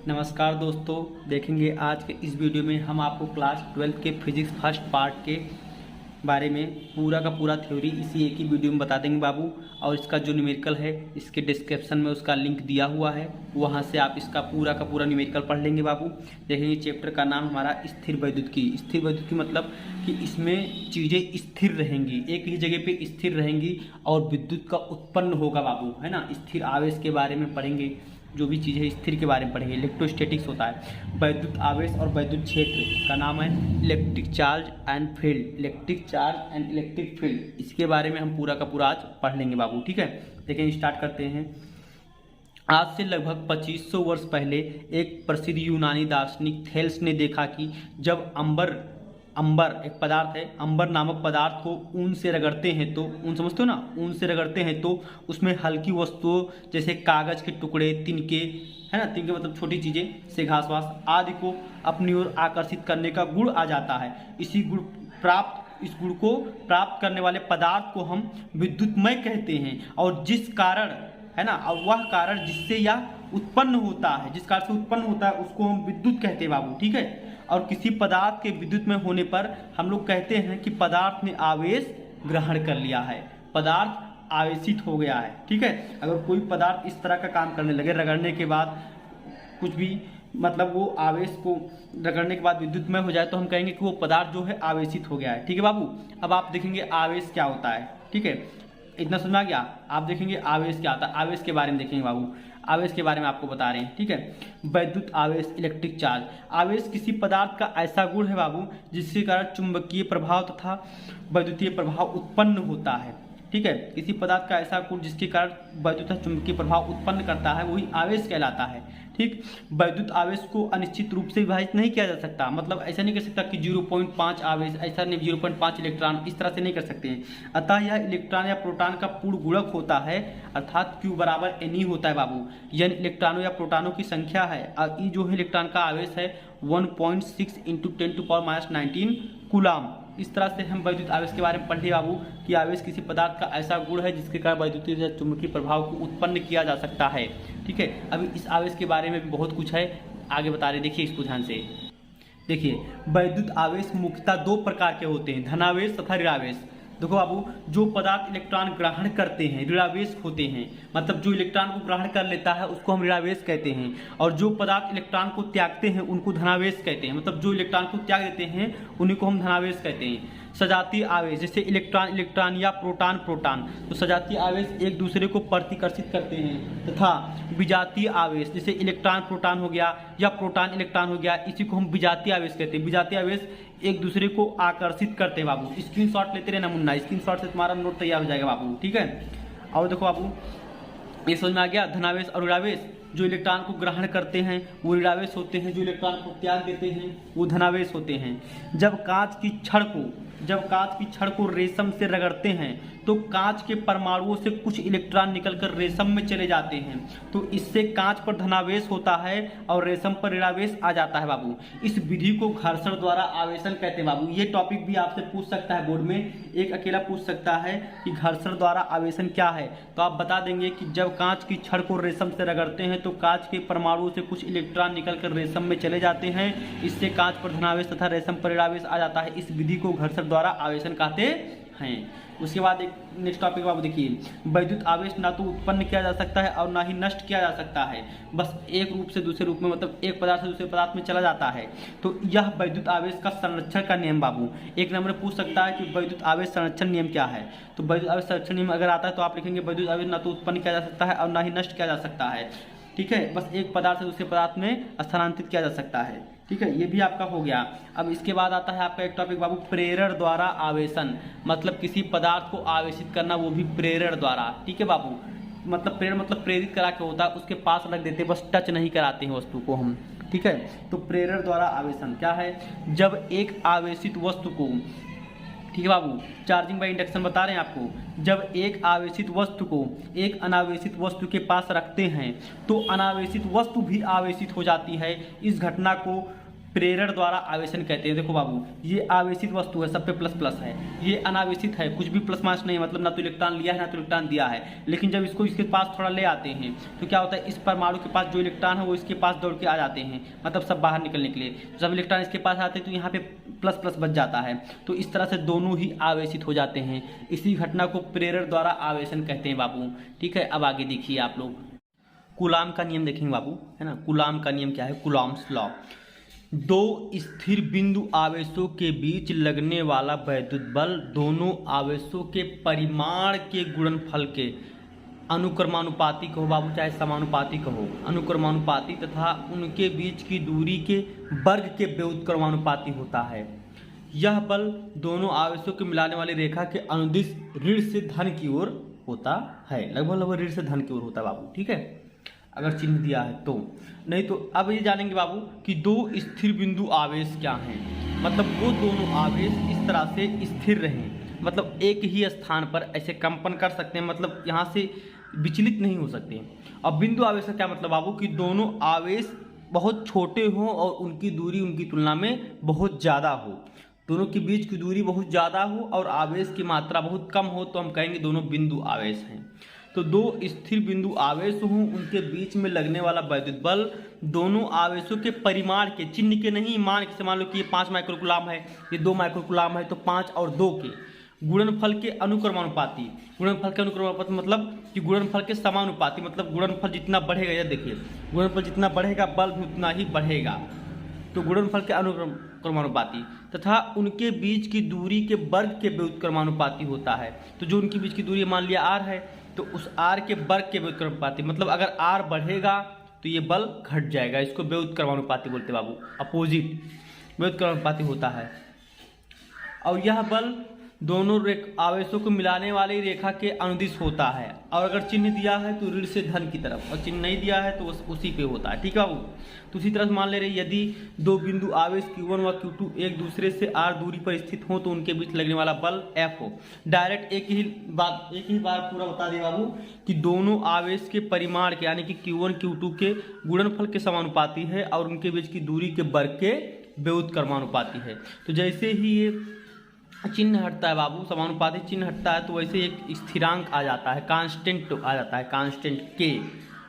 नमस्कार दोस्तों, देखेंगे आज के इस वीडियो में हम आपको क्लास 12 के फिजिक्स फर्स्ट पार्ट के बारे में पूरा का पूरा थ्योरी इसी एक ही वीडियो में बता देंगे बाबू। और इसका जो न्यूमेरिकल है इसके डिस्क्रिप्शन में उसका लिंक दिया हुआ है, वहां से आप इसका पूरा का पूरा न्यूमेरिकल पढ़ लेंगे बाबू। देखेंगे चैप्टर का नाम हमारा स्थिर वैद्युतिकी। स्थिर वैद्युतिकी मतलब कि इसमें चीज़ें स्थिर रहेंगी, एक ही जगह पे स्थिर रहेंगी और विद्युत का उत्पन्न होगा बाबू, है ना। स्थिर आवेश के बारे में पढ़ेंगे, जो भी चीज़ है स्थिर के बारे में पढ़ेंगे। इलेक्ट्रोस्टैटिक्स होता है वैद्युत आवेश और वैद्युत क्षेत्र का नाम है electric charge and field. Electric charge and electric field, इसके बारे में हम पूरा का पूरा आज पढ़ लेंगे बाबू, ठीक है। लेकिन स्टार्ट करते हैं। आज से लगभग 2500 वर्ष पहले एक प्रसिद्ध यूनानी दार्शनिक थेल्स ने देखा कि जब अंबर एक पदार्थ है, अंबर नामक पदार्थ को ऊन से रगड़ते हैं तो, ऊन समझते हो ना, ऊन से रगड़ते हैं तो उसमें हल्की वस्तुओं जैसे कागज के टुकड़े, तिनके, है ना, तिनके मतलब छोटी चीजें से घास वास आदि को अपनी ओर आकर्षित करने का गुण आ जाता है। इस गुण को प्राप्त करने वाले पदार्थ को हम विद्युतमय कहते हैं। और जिस कारण, है ना, और वह कारण जिससे यह उत्पन्न होता है, जिस कारण से उत्पन्न होता है उसको हम विद्युत कहते हैं बाबू, ठीक है। और किसी पदार्थ के विद्युत में होने पर हम लोग कहते हैं कि पदार्थ ने आवेश ग्रहण कर लिया है, पदार्थ आवेशित हो गया है, ठीक है। अगर कोई पदार्थ इस तरह का काम करने लगे, रगड़ने के बाद कुछ भी मतलब वो आवेश को रगड़ने के बाद विद्युत में हो जाए तो हम कहेंगे कि वो पदार्थ जो है आवेशित हो गया है, ठीक है बाबू। अब आप देखेंगे आवेश क्या होता है, ठीक है, इतना समझ में आ गया। आप देखेंगे आवेश क्या होता है, आवेश के बारे में देखेंगे बाबू, आवेश के बारे में आपको बता रहे हैं, ठीक है। वैद्युत आवेश, इलेक्ट्रिक चार्ज। आवेश किसी पदार्थ का ऐसा गुण है बाबू जिसके कारण चुंबकीय प्रभाव तथा वैद्युतीय प्रभाव उत्पन्न होता है, ठीक है। किसी पदार्थ का ऐसा गुण जिसके कारण वैद्युत तथा चुंबकीय प्रभाव उत्पन्न करता है वही आवेश कहलाता है, ठीक। वैद्युत आवेश को अनिश्चित रूप से विभाजित नहीं किया जा सकता, मतलब ऐसा नहीं कर सकता कि 0.5 आवेश, ऐसा नहीं 0.5 इलेक्ट्रॉन, इस तरह से नहीं कर सकते हैं। अतः यह इलेक्ट्रॉन या प्रोटॉन का पूर्ण गुणक होता है, अर्थात Q बराबर Ne होता है बाबू। n इलेक्ट्रॉनों या प्रोटॉनों की संख्या है और E जो है इलेक्ट्रॉन का आवेश है 1.6 × 10⁻⁹ कूलाम। इस तरह से हम वैद्युत आवेश के बारे में पढ़े बाबू कि आवेश किसी पदार्थ का ऐसा गुण है जिसके कारण वैद्युतीय या चुंबकीय प्रभाव को उत्पन्न किया जा सकता है, ठीक है। अभी इस आवेश के बारे में भी बहुत कुछ है, आगे बता रहे, देखिए इसको ध्यान से। देखिए वैद्युत आवेश मुख्यतः दो प्रकार के होते हैं, धनावेश तथा ऋणावेश। देखो बाबू, जो पदार्थ इलेक्ट्रॉन ग्रहण करते हैं ऋणावेश होते हैं, मतलब जो इलेक्ट्रॉन को ग्रहण कर लेता है उसको हम ऋणावेश कहते हैं। और जो पदार्थ इलेक्ट्रॉन को त्यागते हैं उनको धनावेश कहते हैं, मतलब जो इलेक्ट्रॉन को त्याग देते हैं उन्हीं को हम धनावेश कहते हैं। सजातीय आवेश, जैसे इलेक्ट्रॉन या प्रोटॉन, तो सजातीय आवेश एक दूसरे को प्रतिकर्षित करते हैं। तथा विजातीय आवेश, जैसे इलेक्ट्रॉन प्रोटॉन हो गया या प्रोटॉन इलेक्ट्रॉन हो गया, इसी को हम विजातीय आवेश कहते हैं। विजातीय आवेश एक दूसरे को आकर्षित करते हैं बाबू। स्क्रीनशॉट लेते रहना मुन्ना, स्क्रीनशॉट से तुम्हारा नोट तैयार हो जाएगा बाबू, ठीक है। और देखो बाबू, ये समझ में आ गया। धनावेश और ऋणावेश, जो इलेक्ट्रॉन को ग्रहण करते हैं वो ऋणावेश होते हैं, जो इलेक्ट्रॉन को त्याग देते हैं वो धनावेश होते हैं। जब कांच की छड़ को रेशम से रगड़ते हैं तो कांच के परमाणुओं से कुछ इलेक्ट्रॉन निकलकर रेशम में चले जाते हैं, तो इससे कांच पर धनावेश होता है और रेशम पर ऋणावेश आ जाता है बाबू। इस विधि को घर्षण द्वारा आवेशन कहते हैं बाबू। ये टॉपिक भी आपसे पूछ सकता है बोर्ड में, एक अकेला पूछ सकता है कि घर्षण द्वारा आवेशन क्या है, तो आप बता देंगे कि जब कांच की छड़ को रेशम से रगड़ते हैं तो कांच के परमाणुओं से कुछ इलेक्ट्रॉन निकलकर रेशम में चले जाते हैं, इससे कांच पर धनावेश तथा रेशम पर ऋणावेश आ जाता है। इस विधि को घर्षण द्वारा आवेशन कहते हैं। उसके बाद एक नेक्स्ट टॉपिक बाबू देखिए, वैद्युत आवेश ना तो उत्पन्न किया जा सकता है और ना ही नष्ट किया जा सकता है, बस एक रूप से दूसरे रूप में, मतलब एक पदार्थ से दूसरे पदार्थ में चला जाता है। तो यह वैद्युत आवेश का संरक्षण का नियम बाबू। एक नंबर पूछ सकता है कि वैद्युत आवेश संरक्षण नियम क्या है, तो वैद्युत आवेश संरक्षण नियम अगर आता है तो आप लिखेंगे वैद्युत आवेश ना तो उत्पन्न किया जा सकता है और ना ही नष्ट किया जा सकता है, ठीक है। बस एक पदार्थ से दूसरे पदार्थ में स्थानांतरित किया जा सकता है, ठीक है। ये भी आपका हो गया। अब इसके बाद आता है आपका एक टॉपिक बाबू, प्रेरण द्वारा आवेशन, मतलब किसी पदार्थ को आवेशित करना, वो भी प्रेरण द्वारा, ठीक है बाबू। मतलब प्रेरण मतलब प्रेरित करा के होता है, उसके पास रख देते, बस टच नहीं कराते हैं वस्तु को हम, ठीक है। तो प्रेरण द्वारा आवेशन क्या है, जब एक आवेशित वस्तु को, ठीक है बाबू, चार्जिंग बाय इंडक्शन बता रहे हैं आपको, जब एक आवेशित वस्तु को एक अनावेशित वस्तु के पास रखते हैं तो अनावेशित वस्तु भी आवेशित हो जाती है। इस घटना को प्रेरण द्वारा आवेशन कहते हैं। देखो बाबू, ये आवेशित वस्तु है, सब पे प्लस प्लस है, ये अनावेशित है, कुछ भी प्लस माइनस नहीं, मतलब ना तो इलेक्ट्रॉन लिया है ना तो इलेक्ट्रॉन दिया है। लेकिन जब इसको इसके पास थोड़ा ले आते हैं तो क्या होता है, इस परमाणु के पास जो इलेक्ट्रॉन है वो इसके पास दौड़ के आ जाते हैं, मतलब सब बाहर निकलने के लिए। जब इलेक्ट्रॉन इसके पास आते हैं तो यहाँ पे प्लस प्लस बच जाता है, तो इस तरह से दोनों ही आवेशित हो जाते हैं। इसी घटना को प्रेरण द्वारा आवेशन कहते हैं बाबू। ठीक है, अब आगे देखिए आप लोग, कूलाम का नियम देखेंगे बाबू, है ना। कूलाम का नियम क्या है, कूलाम्स लॉ। दो स्थिर बिंदु आवेशों के बीच लगने वाला वैद्युत बल दोनों आवेशों के परिमाण के गुणनफल के अनुक्रमानुपाती कहो बाबू, चाहे समानुपाती कहो, अनुक्रमानुपाती तथा उनके बीच की दूरी के वर्ग के व्युत्क्रमानुपाती होता है। यह बल दोनों आवेशों के मिलाने वाली रेखा के अनुदिश ऋण से धन की ओर होता है, लगभग ऋण से धन की ओर होता है बाबू। ठीक है, अगर चिन्ह दिया है तो, नहीं तो अब ये जानेंगे बाबू कि दो स्थिर बिंदु आवेश क्या हैं। मतलब वो दोनों आवेश इस तरह से स्थिर रहें, मतलब एक ही स्थान पर ऐसे कंपन कर सकते हैं, मतलब यहाँ से विचलित नहीं हो सकते। अब बिंदु आवेश का क्या मतलब बाबू, कि दोनों आवेश बहुत छोटे हों और उनकी दूरी उनकी तुलना में बहुत ज़्यादा हो, दोनों के बीच की दूरी बहुत ज़्यादा हो और आवेश की मात्रा बहुत कम हो, तो हम कहेंगे दोनों बिंदु आवेश हैं। तो दो स्थिर बिंदु आवेश हों, उनके बीच में लगने वाला वैद्युत बल दोनों आवेशों के परिमाण के, चिन्ह के नहीं, मान लो कि ये 5 माइक्रोकूलाम है, ये 2 माइक्रोकूलाम है, तो 5 और 2 के गुणनफल के अनुक्रमानुपाती। गुणनफल के अनुक्रमानुपाती मतलब कि गुणनफल के समानुपाती, मतलब गुणनफल जितना बढ़ेगा, यह देखिए गुणनफल जितना बढ़ेगा बल भी उतना ही बढ़ेगा, तो गुणनफल के अनुक्रमानुपाती तथा उनके बीच की दूरी के वर्ग के व्युत्क्रमानुपाती होता है। तो जो उनके बीच की दूरी मान लिया r है, तो उस r के वर्ग के व्युत्क्रमानुपाती, मतलब अगर r बढ़ेगा तो ये बल घट जाएगा, इसको व्युत्क्रमानुपाती बोलते हैं बाबू, अपोजिट व्युत्क्रमानुपाती होता है। और यह बल दोनों आवेशों को मिलाने वाली रेखा के अनुदिश होता है, और अगर चिन्ह दिया है तो ऋण से धन की तरफ, और चिन्ह नहीं दिया है तो उसी पे होता है। ठीक है बाबू, तो उसी तरह से मान ले रहे, यदि दो बिंदु आवेश Q1 व Q2 एक दूसरे से r दूरी पर स्थित हो तो उनके बीच लगने वाला बल F हो। डायरेक्ट एक ही बार पूरा बता दिए बाबू कि दोनों आवेश के परिमाण के, यानी कि Q1 Q2 के गुणनफल के समानुपाती है और उनके बीच की दूरी के वर्ग के व्युत्क्रमानुपाती है। तो जैसे ही ये चिन्ह हटता है बाबू, समानुपाती चिन्ह हटता है, तो वैसे एक स्थिरांक आ जाता है, कांस्टेंट आ जाता है, कांस्टेंट के।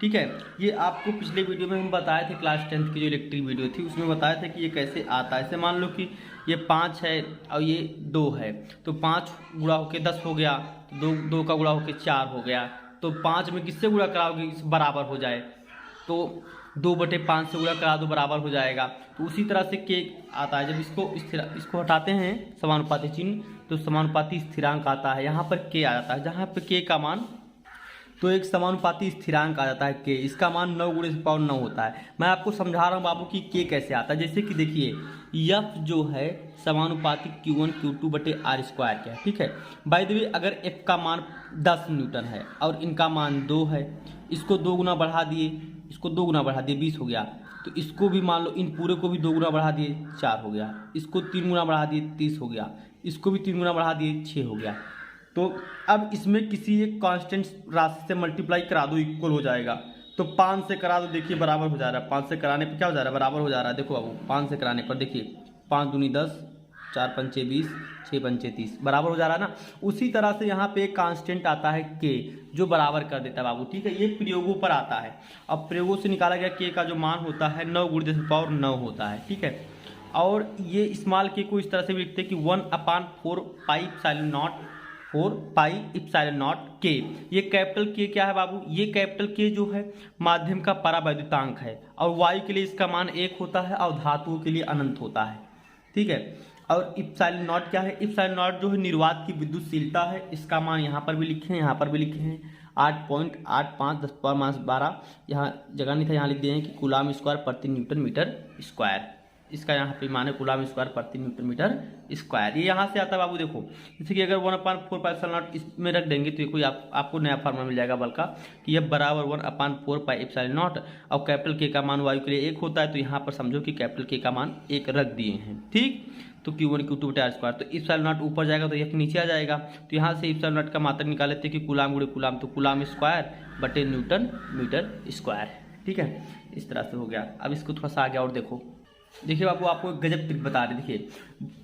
ठीक है, ये आपको पिछले वीडियो में हम बताए थे, क्लास 10th की जो इलेक्ट्रिक वीडियो थी उसमें बताया था कि ये कैसे आता है। ऐसे मान लो कि ये 5 है और ये 2 है, तो 5 गुणा होके 10 हो गया, तो 2 का गुणा होके 4 हो गया, तो 5 में किससे गुणा कराओगे बराबर हो जाए, तो 2/5 से गुणा करा दो, बराबर हो जाएगा। तो उसी तरह से के आता है, जब इसको हटाते हैं समानुपाती चिन्ह, तो समानुपाती स्थिरांक आता है, यहाँ पर के आ जाता है, जहाँ पर के का मान, तो एक समानुपाती स्थिरांक आ जाता है के, इसका मान 9 × 10⁹ होता है। मैं आपको समझा रहा हूँ बाबू कि के कैसे आता है। जैसे कि देखिए F जो है समानुपाती Q1 Q2/r² क्या है। ठीक है, बाय द वे अगर F का मान 10 न्यूटन है और इनका मान 2 है, इसको 2 गुना बढ़ा दिए, इसको 2 गुना बढ़ा दिए 20 हो गया, तो इसको भी मान लो इन पूरे को भी 2 गुना बढ़ा दिए 4 हो गया, इसको 3 गुना बढ़ा दिए 30 हो गया, इसको भी 3 गुना बढ़ा दिए 6 हो गया। तो अब इसमें किसी एक कांस्टेंट राशि से मल्टीप्लाई करा दो, इक्वल हो जाएगा। तो 5 से करा दो, देखिए बराबर हो जा रहा है, 5 से कराने पर क्या हो जा रहा है, बराबर हो जा रहा है। देखो बाबू 5 से कराने पर देखिए 5 दूनी 10, 4 पंचे 20, 6 पंचे 30, बराबर हो जा रहा है ना। उसी तरह से यहाँ पे एक कांस्टेंट आता है के, जो बराबर कर देता है बाबू। ठीक है, ये प्रयोगों पर आता है। अब प्रयोगों से निकाला गया के का जो मान होता है 9 × 10⁹ होता है। ठीक है, और ये स्मॉल के को इस तरह से भी लिखते हैं कि 1/4πε0 के। ये कैपिटल के क्या है बाबू, ये कैपिटल के जो है माध्यम का परावैद्युतांक है, और वायु के लिए इसका मान 1 होता है और धातुओं के लिए अनंत होता है। ठीक है, और ε0 क्या है, ε0 जो है निर्वात की विद्युतशीलता है, इसका मान यहाँ पर भी लिखे हैं, यहाँ पर भी लिखे हैं 8.85 10⁻12, यहाँ जगह नहीं था, यहाँ लिख दिए हैं कि कूलाम स्क्वायर प्रति न्यूटन मीटर स्क्वायर, इसका यहाँ पे मान है कूलाम स्क्वायर प्रति न्यूटन मीटर स्क्वायर। ये यहाँ से आता है बाबू। देखो जैसे कि अगर 1/4πε0 इसमें रख देंगे तो कोई आपको नया फार्मूला मिल जाएगा बल का, कि यह बराबर 1/4πε0, और कैपिटल के का मान वायु के लिए 1 होता है, तो यहाँ पर समझो कि कैपिटल के का मान 1 रख दिए हैं। ठीक, तो Q1 Q2/r², तो ε0 ऊपर जाएगा तो F नीचे आ जाएगा। तो यहाँ से ε0 का मात्रक निकाल लेते हैं कि कूलाम × कूलाम, तो कूलाम स्क्वायर बटे न्यूटन मीटर स्क्वायर। ठीक है, इस तरह से हो गया। अब इसको थोड़ा सा आगे और देखो, देखिए बाबू, आपको एक गजब ट्रिक बता रहे। देखिए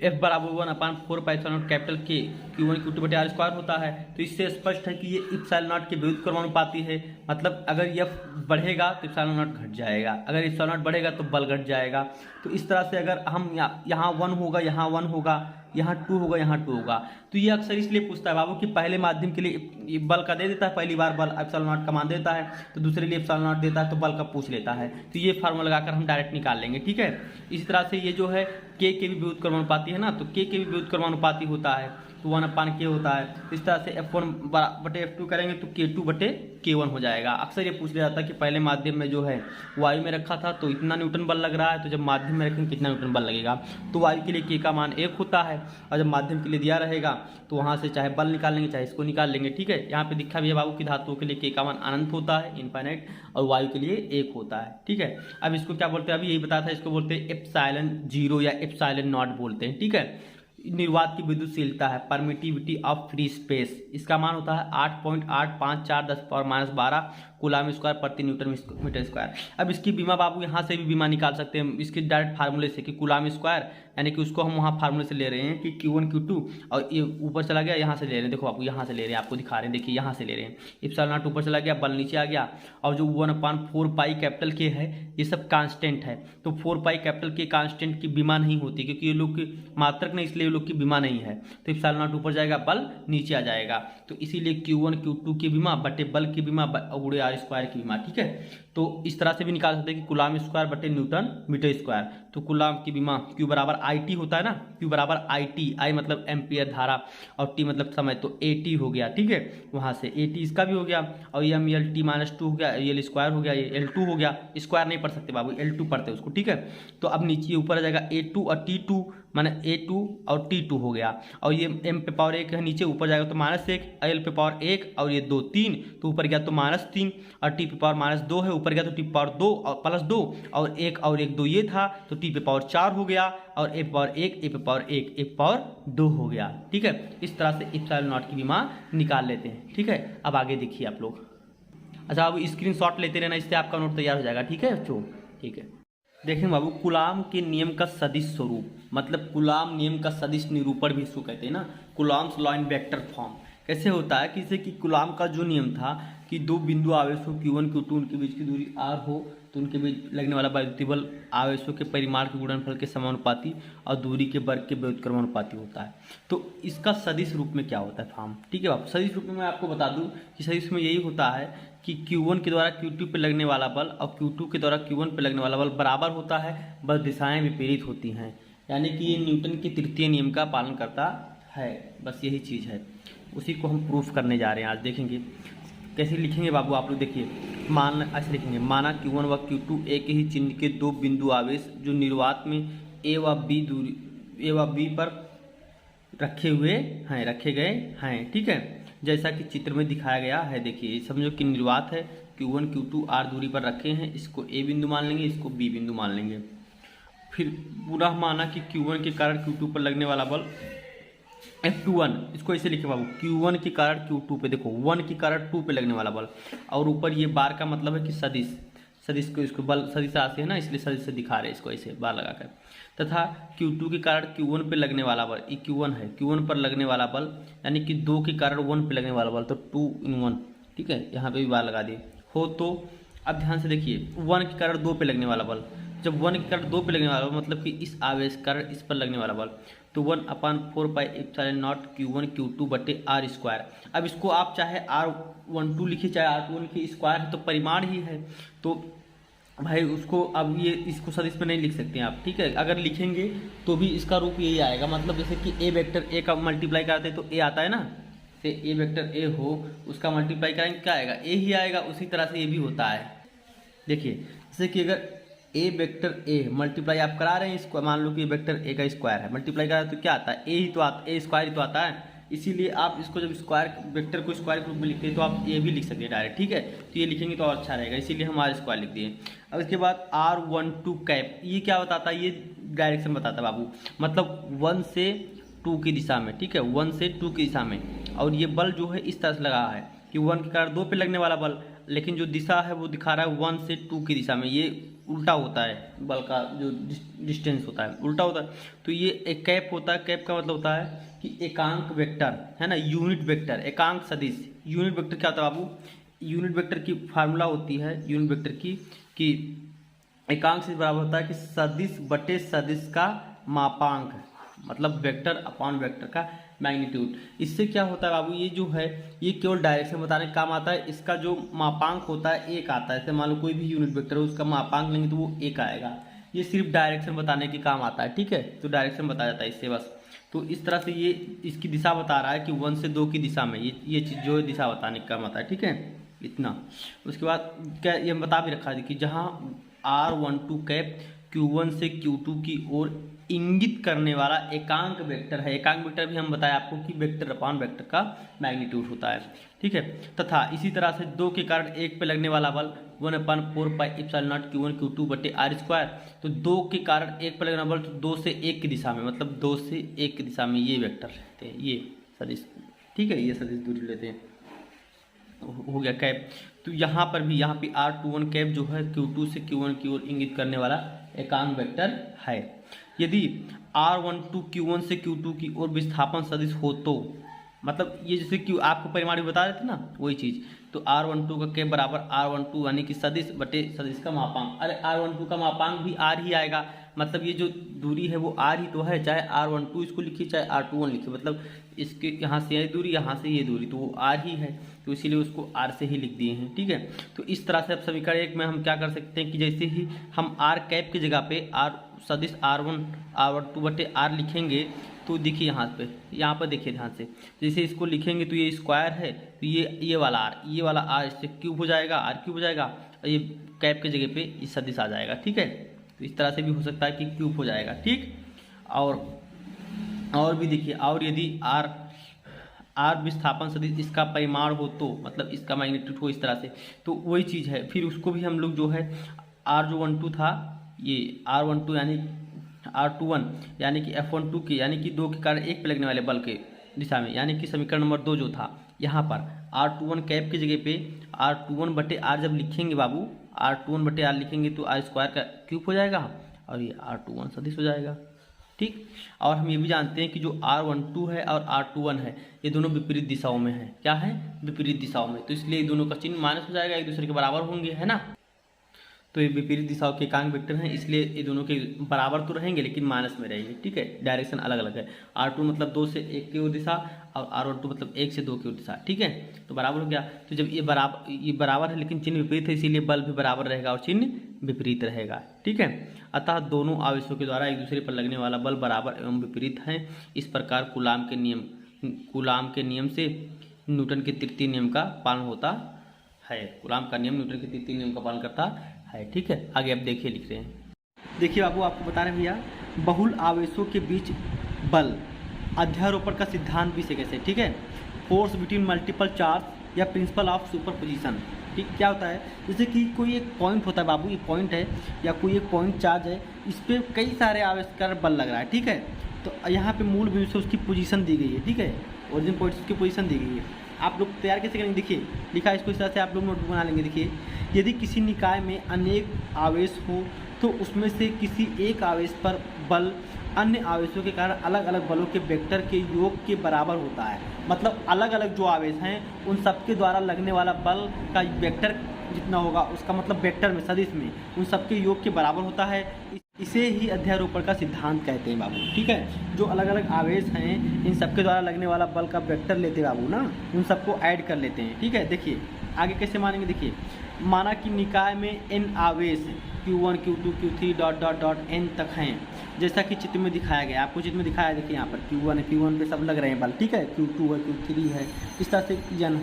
F बराबर 1/4 कैपिटल के Q1 Q2 बटे आर स्क्वायर होता है। तो इससे स्पष्ट है कि ये इप्सिलॉन नॉट के विरुद्ध क्रमानुपाती है। मतलब अगर F बढ़ेगा तो इप्सिलॉन नॉट घट जाएगा, अगर इप्सिलॉन नॉट बढ़ेगा तो बल घट जाएगा। तो इस तरह से अगर हम यहाँ 1 होगा, यहाँ 1 होगा, यहाँ 2 होगा, यहाँ 2 होगा, तो ये अक्सर इसलिए पूछता है बाबू कि पहले माध्यम के लिए बल का दे देता है, पहली बार बल एप्सिलॉन नॉट का मान देता है, तो दूसरे लिए एप्सिलॉन नॉट देता है तो बल का पूछ लेता है। तो ये फार्मूला लगाकर हम डायरेक्ट निकाल लेंगे, ठीक है। इसी तरह से ये जो है के भी विरुद्ध क्रमानुपाती है ना, तो के भी विरुद्ध क्रमानुपाती होता है, तो 1/k होता है। इस तरह से F1 बटे F2 करेंगे तो K2 बटे K1 हो जाएगा। अक्सर ये पूछ लिया जाता है कि पहले माध्यम में जो है वायु में रखा था तो इतना न्यूटन बल लग रहा है, तो जब माध्यम में रखेंगे कितना न्यूटन बल लगेगा। तो वायु के लिए K का मान 1 होता है, और जब माध्यम के लिए दिया रहेगा तो वहाँ से चाहे बल निकाल लेंगे चाहे इसको निकाल लेंगे, ठीक है। यहाँ पे दिखा भी है बाबू की धातुओं के लिए K का मान अनंत होता है, इनफाइनाइट, और वायु के लिए 1 होता है, ठीक है। अब इसको क्या बोलते हैं, अभी यही बताया था, इसको बोलते हैं एप्सिलॉन 0 या एप्सिलॉन नॉट बोलते हैं, ठीक है। निर्वात की विद्युतशीलता है, परमिटिविटी ऑफ फ्री स्पेस, इसका मान होता है 8.854 10⁻12 कूलाम स्क्वायर प्रति न्यूटन मीटर स्क्वायर। अब इसकी बीमा बाबू यहाँ से भी बीमा निकाल सकते हैं इसके डायरेक्ट फार्मूले से कि कूलाम स्क्वायर, यानी कि उसको हम वहाँ फार्मूले से ले रहे हैं कि Q1 Q2, और ये ऊपर चला गया, यहाँ से ले रहे हैं। देखो बाबू यहाँ से ले रहे हैं, आपको दिखा रहे हैं, देखिए यहाँ से ले रहे हैं। इप्सिलॉन नॉट ऊपर चला गया, बल नीचे आ गया, और जो 1/4 कैपिटल के है ये सब कांस्टेंट है। तो 4 कैपिटल के कांस्टेंट की बीमा नहीं होती, क्योंकि ये लोग की मात्रक नहीं, इसलिए ये लोग की बीमा नहीं है। तो इप्सिलॉन नॉट ऊपर जाएगा, बल नीचे आ जाएगा, तो इसीलिए Q1 Q2 की बीमा बटे बल की बीमा गुणे आर स्क्वायर की बीमा, ठीक है। तो इस तरह से भी निकाल सकते हैं कि कूलाम स्क्वायर बटे न्यूटन मीटर स्क्वायर। तो कूलाम की बीमा Q बराबर IT होता है ना, Q बराबर IT, I मतलब एम्पियर धारा और T मतलब समय, तो AT हो गया, ठीक है। वहाँ से AT इसका भी हो गया, और ये MLT -2 हो गया, L स्क्वायर हो गया, ये L2 हो गया। स्क्वायर नहीं पढ़ सकते बाबू, L2 पढ़ते हैं उसको, ठीक है। तो अब नीचे ऊपर आ जाएगा A2 और T2, माने A2 और T2 हो गया, और ये M पे पावर 1 है, नीचे ऊपर जाएगा तो -1, L पे पावर 1 और ये 2 3, तो ऊपर गया तो -3, और T पे पावर -2 है, ऊपर गया तो T पे पावर 2 और +2, और 1 और 1 2 ये था, तो T पे पावर 4 हो गया, और A पे पावर 1, A पे पावर 1, A पे पावर 2 हो गया, ठीक है। इस तरह से इप्सिलॉन नॉट की बीमा निकाल लेते हैं, ठीक है। अब आगे देखिए आप लोग। अच्छा, अब स्क्रीनशॉट लेते रहना, इससे आपका नोट तैयार हो जाएगा, ठीक है बच्चों, ठीक है। देखें बाबू, कूलाम के नियम का सदिश स्वरूप, मतलब कूलाम नियम का सदिश निरूपण भी इसको कहते हैं ना, coulombs law in vector form. कैसे होता है कि जैसे कि कूलाम का जो नियम था कि दो बिंदु आवेशों Q1 Q2 उनके बीच की दूरी r हो, तो उनके बीच लगने वाला वैद्युतीय बल आवेशों के परिमाण के गुणनफल के समानुपाती और दूरी के वर्ग के विरुद्ध क्रमानुपाती होता है। तो इसका सदिश रूप में क्या होता है फॉर्म, ठीक है बाबू। सदिश रूप में मैं आपको बता दूं कि सदिश में यही होता है कि Q1 के द्वारा Q2 पे लगने वाला बल और Q2 के द्वारा Q1 पे लगने वाला बल बराबर होता है, बस दिशाएं विपरीत होती हैं, यानी कि ये न्यूटन के तृतीय नियम का पालन करता है, बस यही चीज़ है। उसी को हम प्रूफ करने जा रहे हैं आज, देखेंगे कैसे लिखेंगे बाबू आप लोग। देखिए मान ऐसे लिखेंगे, माना Q1 व Q2 एक ही चिन्ह के दो बिंदु आवेश जो निर्वात में A व B पर रखे गए हैं, ठीक है, जैसा कि चित्र में दिखाया गया है। देखिए समझो कि निर्वात है, Q1 Q2 R दूरी पर रखे हैं, इसको A बिंदु मान लेंगे, इसको B बिंदु मान लेंगे। फिर पुनः माना कि Q1 के कारण Q2 पर लगने वाला बल F21, इसको ऐसे लिखे बाबू, Q1 के कारण Q2 पे, देखो 1 के कारण 2 पे लगने वाला बल, और ऊपर ये बार का मतलब है कि सदिश को, इसको बल सदिश राशि है ना, इसलिए सदिश से दिखा रहे हैं इसको ऐसे बार लगाकर। तथा Q2 के कारण Q1 पे लगने वाला बल, ये Q1 है, Q1 पर लगने वाला बल, यानी कि 2 के कारण 1 पे लगने वाला बल, तो 2 in 1, ठीक है, यहाँ पे भी बार लगा दिए हो। तो अब ध्यान से देखिए, 1 के कारण 2 पे लगने वाला बल, जब 1 के कारण 2 पे लगने वाला बल मतलब कि इस आवेश कारण इस पर लगने वाला बल, तो 1/4 pi epsilon not Q1 Q2 बटे R स्क्वायर। अब इसको आप चाहे R12 लिखिए चाहे R21 लिखिए, स्क्वायर है तो परिमाण ही है, तो भाई उसको अब ये इसको सदिश में नहीं लिख सकते हैं आप, ठीक है। अगर लिखेंगे तो भी इसका रूप यही आएगा, मतलब जैसे कि A वेक्टर A का मल्टीप्लाई करते हैं तो A आता है ना, से A वेक्टर A हो उसका मल्टीप्लाई करेंगे क्या आएगा, A ही आएगा। उसी तरह से ये भी होता है, देखिए जैसे कि अगर A वेक्टर A मल्टीप्लाई आप करा रहे हैं इसको, मान लो कि वेक्टर A का स्क्वायर है, मल्टीप्लाई करा तो क्या आता है, A ही तो आता, A स्क्वायर ही तो आता है। इसीलिए आप इसको जब स्क्वायर वेक्टर को स्क्वायर के रूप में लिखते हैं तो आप ये भी लिख सकते हैं डायरेक्ट, ठीक है। तो ये लिखेंगे तो और अच्छा रहेगा, इसीलिए हम R स्क्वायर लिख दिए। अब इसके बाद R12 कैप, ये क्या बताता है, ये डायरेक्शन बताता है बाबू, मतलब 1 से 2 की दिशा में, ठीक है, 1 से 2 की दिशा में। और ये बल जो है इस तरह से लगा है कि 1 के कारण 2 पे लगने वाला बल, लेकिन जो दिशा है वो दिखा रहा है 1 से 2 की दिशा में, ये उल्टा होता है, बल का जो डिस्टेंस होता है उल्टा होता है। तो ये एक कैप होता है। कैप का मतलब होता है कि एकांक वेक्टर, है ना, यूनिट वेक्टर, एकांक सदिश। यूनिट वेक्टर क्या होता है बाबू? यूनिट वेक्टर की फार्मूला होती है यूनिट वेक्टर की कि एकांक से बराबर होता है कि सदिश बटे सदिश का मापांक, मतलब वेक्टर अपॉन वेक्टर का मैग्नीट्यूड। इससे क्या होता है बाबू, ये जो है ये केवल डायरेक्शन बताने का काम आता है। इसका जो मापांक होता है एक आता है। जैसे मान लो कोई भी यूनिट वेक्टर है उसका मापांक लेंगे तो वो एक आएगा। ये सिर्फ डायरेक्शन बताने के काम आता है, ठीक है। तो डायरेक्शन बताया जाता है इससे बस। तो इस तरह से ये इसकी दिशा बता रहा है कि 1 से 2 की दिशा में ये चीज़ जो है दिशा बताने का काम आता है, ठीक है, इतना। उसके बाद क्या ये बता भी रखा है कि जहाँ R12 कैप Q1 से Q2 की ओर इंगित करने वाला एकांक वेक्टर है। एकांक वेक्टर भी हम बताया आपको कि वेक्टर अपॉन वेक्टर का मैग्नीट्यूड होता है, ठीक है। तथा इसी तरह से 2 के कारण 1 पे लगने वाला बल 1/4 pi epsilon not Q1 Q2 बटे R²। तो 2 के कारण 1 पे लगने वाला बल तो 2 से 1 की दिशा में, मतलब 2 से 1 की दिशा में ये वेक्टर रहते हैं, ये सदिश, ठीक है, ये सदिश दूरी लेते हैं। हो गया कैप। तो यहाँ पर भी यहाँ पे R21 कैप जो है Q2 से Q1 की ओर इंगित करने वाला एकांक वेक्टर है। यदि R12 Q1 से Q2 की ओर विस्थापन सदिश हो तो, मतलब ये जैसे कि आपको परिमाण भी बता रहे थे ना, वही चीज़। तो R12 का कैप बराबर R12 यानी कि सदिश बटे सदिश का मापांक। अरे R12 का मापांक भी R ही आएगा, मतलब ये जो दूरी है वो R ही तो है, चाहे R12 इसको लिखिए चाहे R21 लिखिए, मतलब इसके यहाँ से ये दूरी यहाँ से ये दूरी तो वो R ही है, तो इसीलिए उसको R से ही लिख दिए हैं, ठीक है। तो इस तरह से अब समीकरण 1 में हम क्या कर सकते हैं कि जैसे ही हम R कैप की जगह पे R सदिश R12 बटे R लिखेंगे तो देखिए यहाँ पर देखिए ध्यान से, जैसे इसको लिखेंगे तो ये स्क्वायर है, तो ये वाला R इससे क्यूब हो जाएगा, R क्यूब हो जाएगा, और ये कैप की जगह पे इस सदिश आ जाएगा, ठीक है। तो इस तरह से भी हो सकता है कि क्यूब हो जाएगा, ठीक। और भी देखिए, और यदि R विस्थापन सदिश इसका परिमाण हो तो, मतलब इसका मैग्नीट्यूड हो इस तरह से, तो वही चीज़ है। फिर उसको भी हम लोग जो है R जो 12 था, ये R12 यानी R21 यानी कि F12 के यानी कि 2 के कारण 1 पे लगने वाले बल के दिशा में, यानी कि समीकरण नंबर 2 जो था यहाँ पर R21 कैप की जगह पे R21 बटे R जब लिखेंगे बाबू, R21 बटे R लिखेंगे तो R² का क्यूब हो जाएगा और ये R21 सदिश हो जाएगा, ठीक। और हम ये भी जानते हैं कि जो R12 है और R21 है ये दोनों विपरीत दिशाओं में है। क्या है? विपरीत दिशाओं में, तो इसलिए दोनों का चिन्ह माइनस हो जाएगा, एक दूसरे के बराबर होंगे, है ना। तो ये विपरीत दिशाओं के एकांक वेक्टर हैं, इसलिए ये दोनों के बराबर तो रहेंगे लेकिन माइनस में रहेंगे, ठीक है। डायरेक्शन अलग अलग है। R2 मतलब 2 से 1 की ओर दिशा और R12 मतलब 1 से 2 की ओर दिशा, ठीक है। तो बराबर हो गया। तो जब ये बराबर है लेकिन चिन्ह विपरीत है, इसीलिए बल भी बराबर रहेगा और चिन्ह विपरीत रहेगा, ठीक है। अतः दोनों आवेशों के द्वारा एक दूसरे पर लगने वाला बल बराबर एवं विपरीत है। इस प्रकार कूलाम के नियम से न्यूटन के तृतीय नियम का पालन होता है। कूलाम का नियम न्यूटन के तृतीय नियम का पालन करता है, ठीक है। आगे अब देखिए, लिख रहे हैं, देखिए बाबू आपको बता रहे हैं भैया, बहुल आवेशों के बीच बल अध्यारोपण का सिद्धांत भी से कैसे, ठीक है। फोर्स बिटवीन मल्टीपल चार्ज या प्रिंसिपल ऑफ सुपरपोजिशन, ठीक। क्या होता है, जैसे कि कोई एक पॉइंट होता है बाबू, ये पॉइंट है या कोई एक पॉइंट चार्ज है, इस पर कई सारे आवेश का बल लग रहा है, ठीक है। तो यहाँ पे मूल बिंदु से उसकी पोजीशन दी गई है, ठीक है, ओरिजिन पॉइंट की पोजीशन दी गई है। आप लोग तैयार कैसे करेंगे, देखिए लिखा है इसको इस तरह से, आप लोग नोटबुक बना लेंगे। देखिए, यदि किसी निकाय में अनेक आवेश हो तो उसमें से किसी एक आवेश पर बल अन्य आवेशों के कारण अलग अलग बलों के वेक्टर के योग के बराबर होता है। मतलब अलग अलग जो आवेश हैं उन सबके द्वारा लगने वाला बल का वेक्टर जितना होगा उसका मतलब वेक्टर में सदिश में उन सबके योग के बराबर होता है। इसे ही अध्यारोपण का सिद्धांत कहते हैं बाबू, ठीक है। जो अलग अलग आवेश हैं इन सबके द्वारा लगने वाला बल का वेक्टर लेते हैं बाबू ना, उन सबको ऐड कर लेते हैं, ठीक है। देखिए आगे कैसे मानेंगे, देखिए माना कि निकाय में n आवेश Q1 Q2 Q3 dot n तक हैं, जैसा कि चित्र में दिखाया गया, आपको चित्र में दिखाया है, देखिए यहाँ पर Q1 है, Q1 पे सब लग रहे हैं बल, ठीक है। Q2 है, Q3 है, इस तरह से n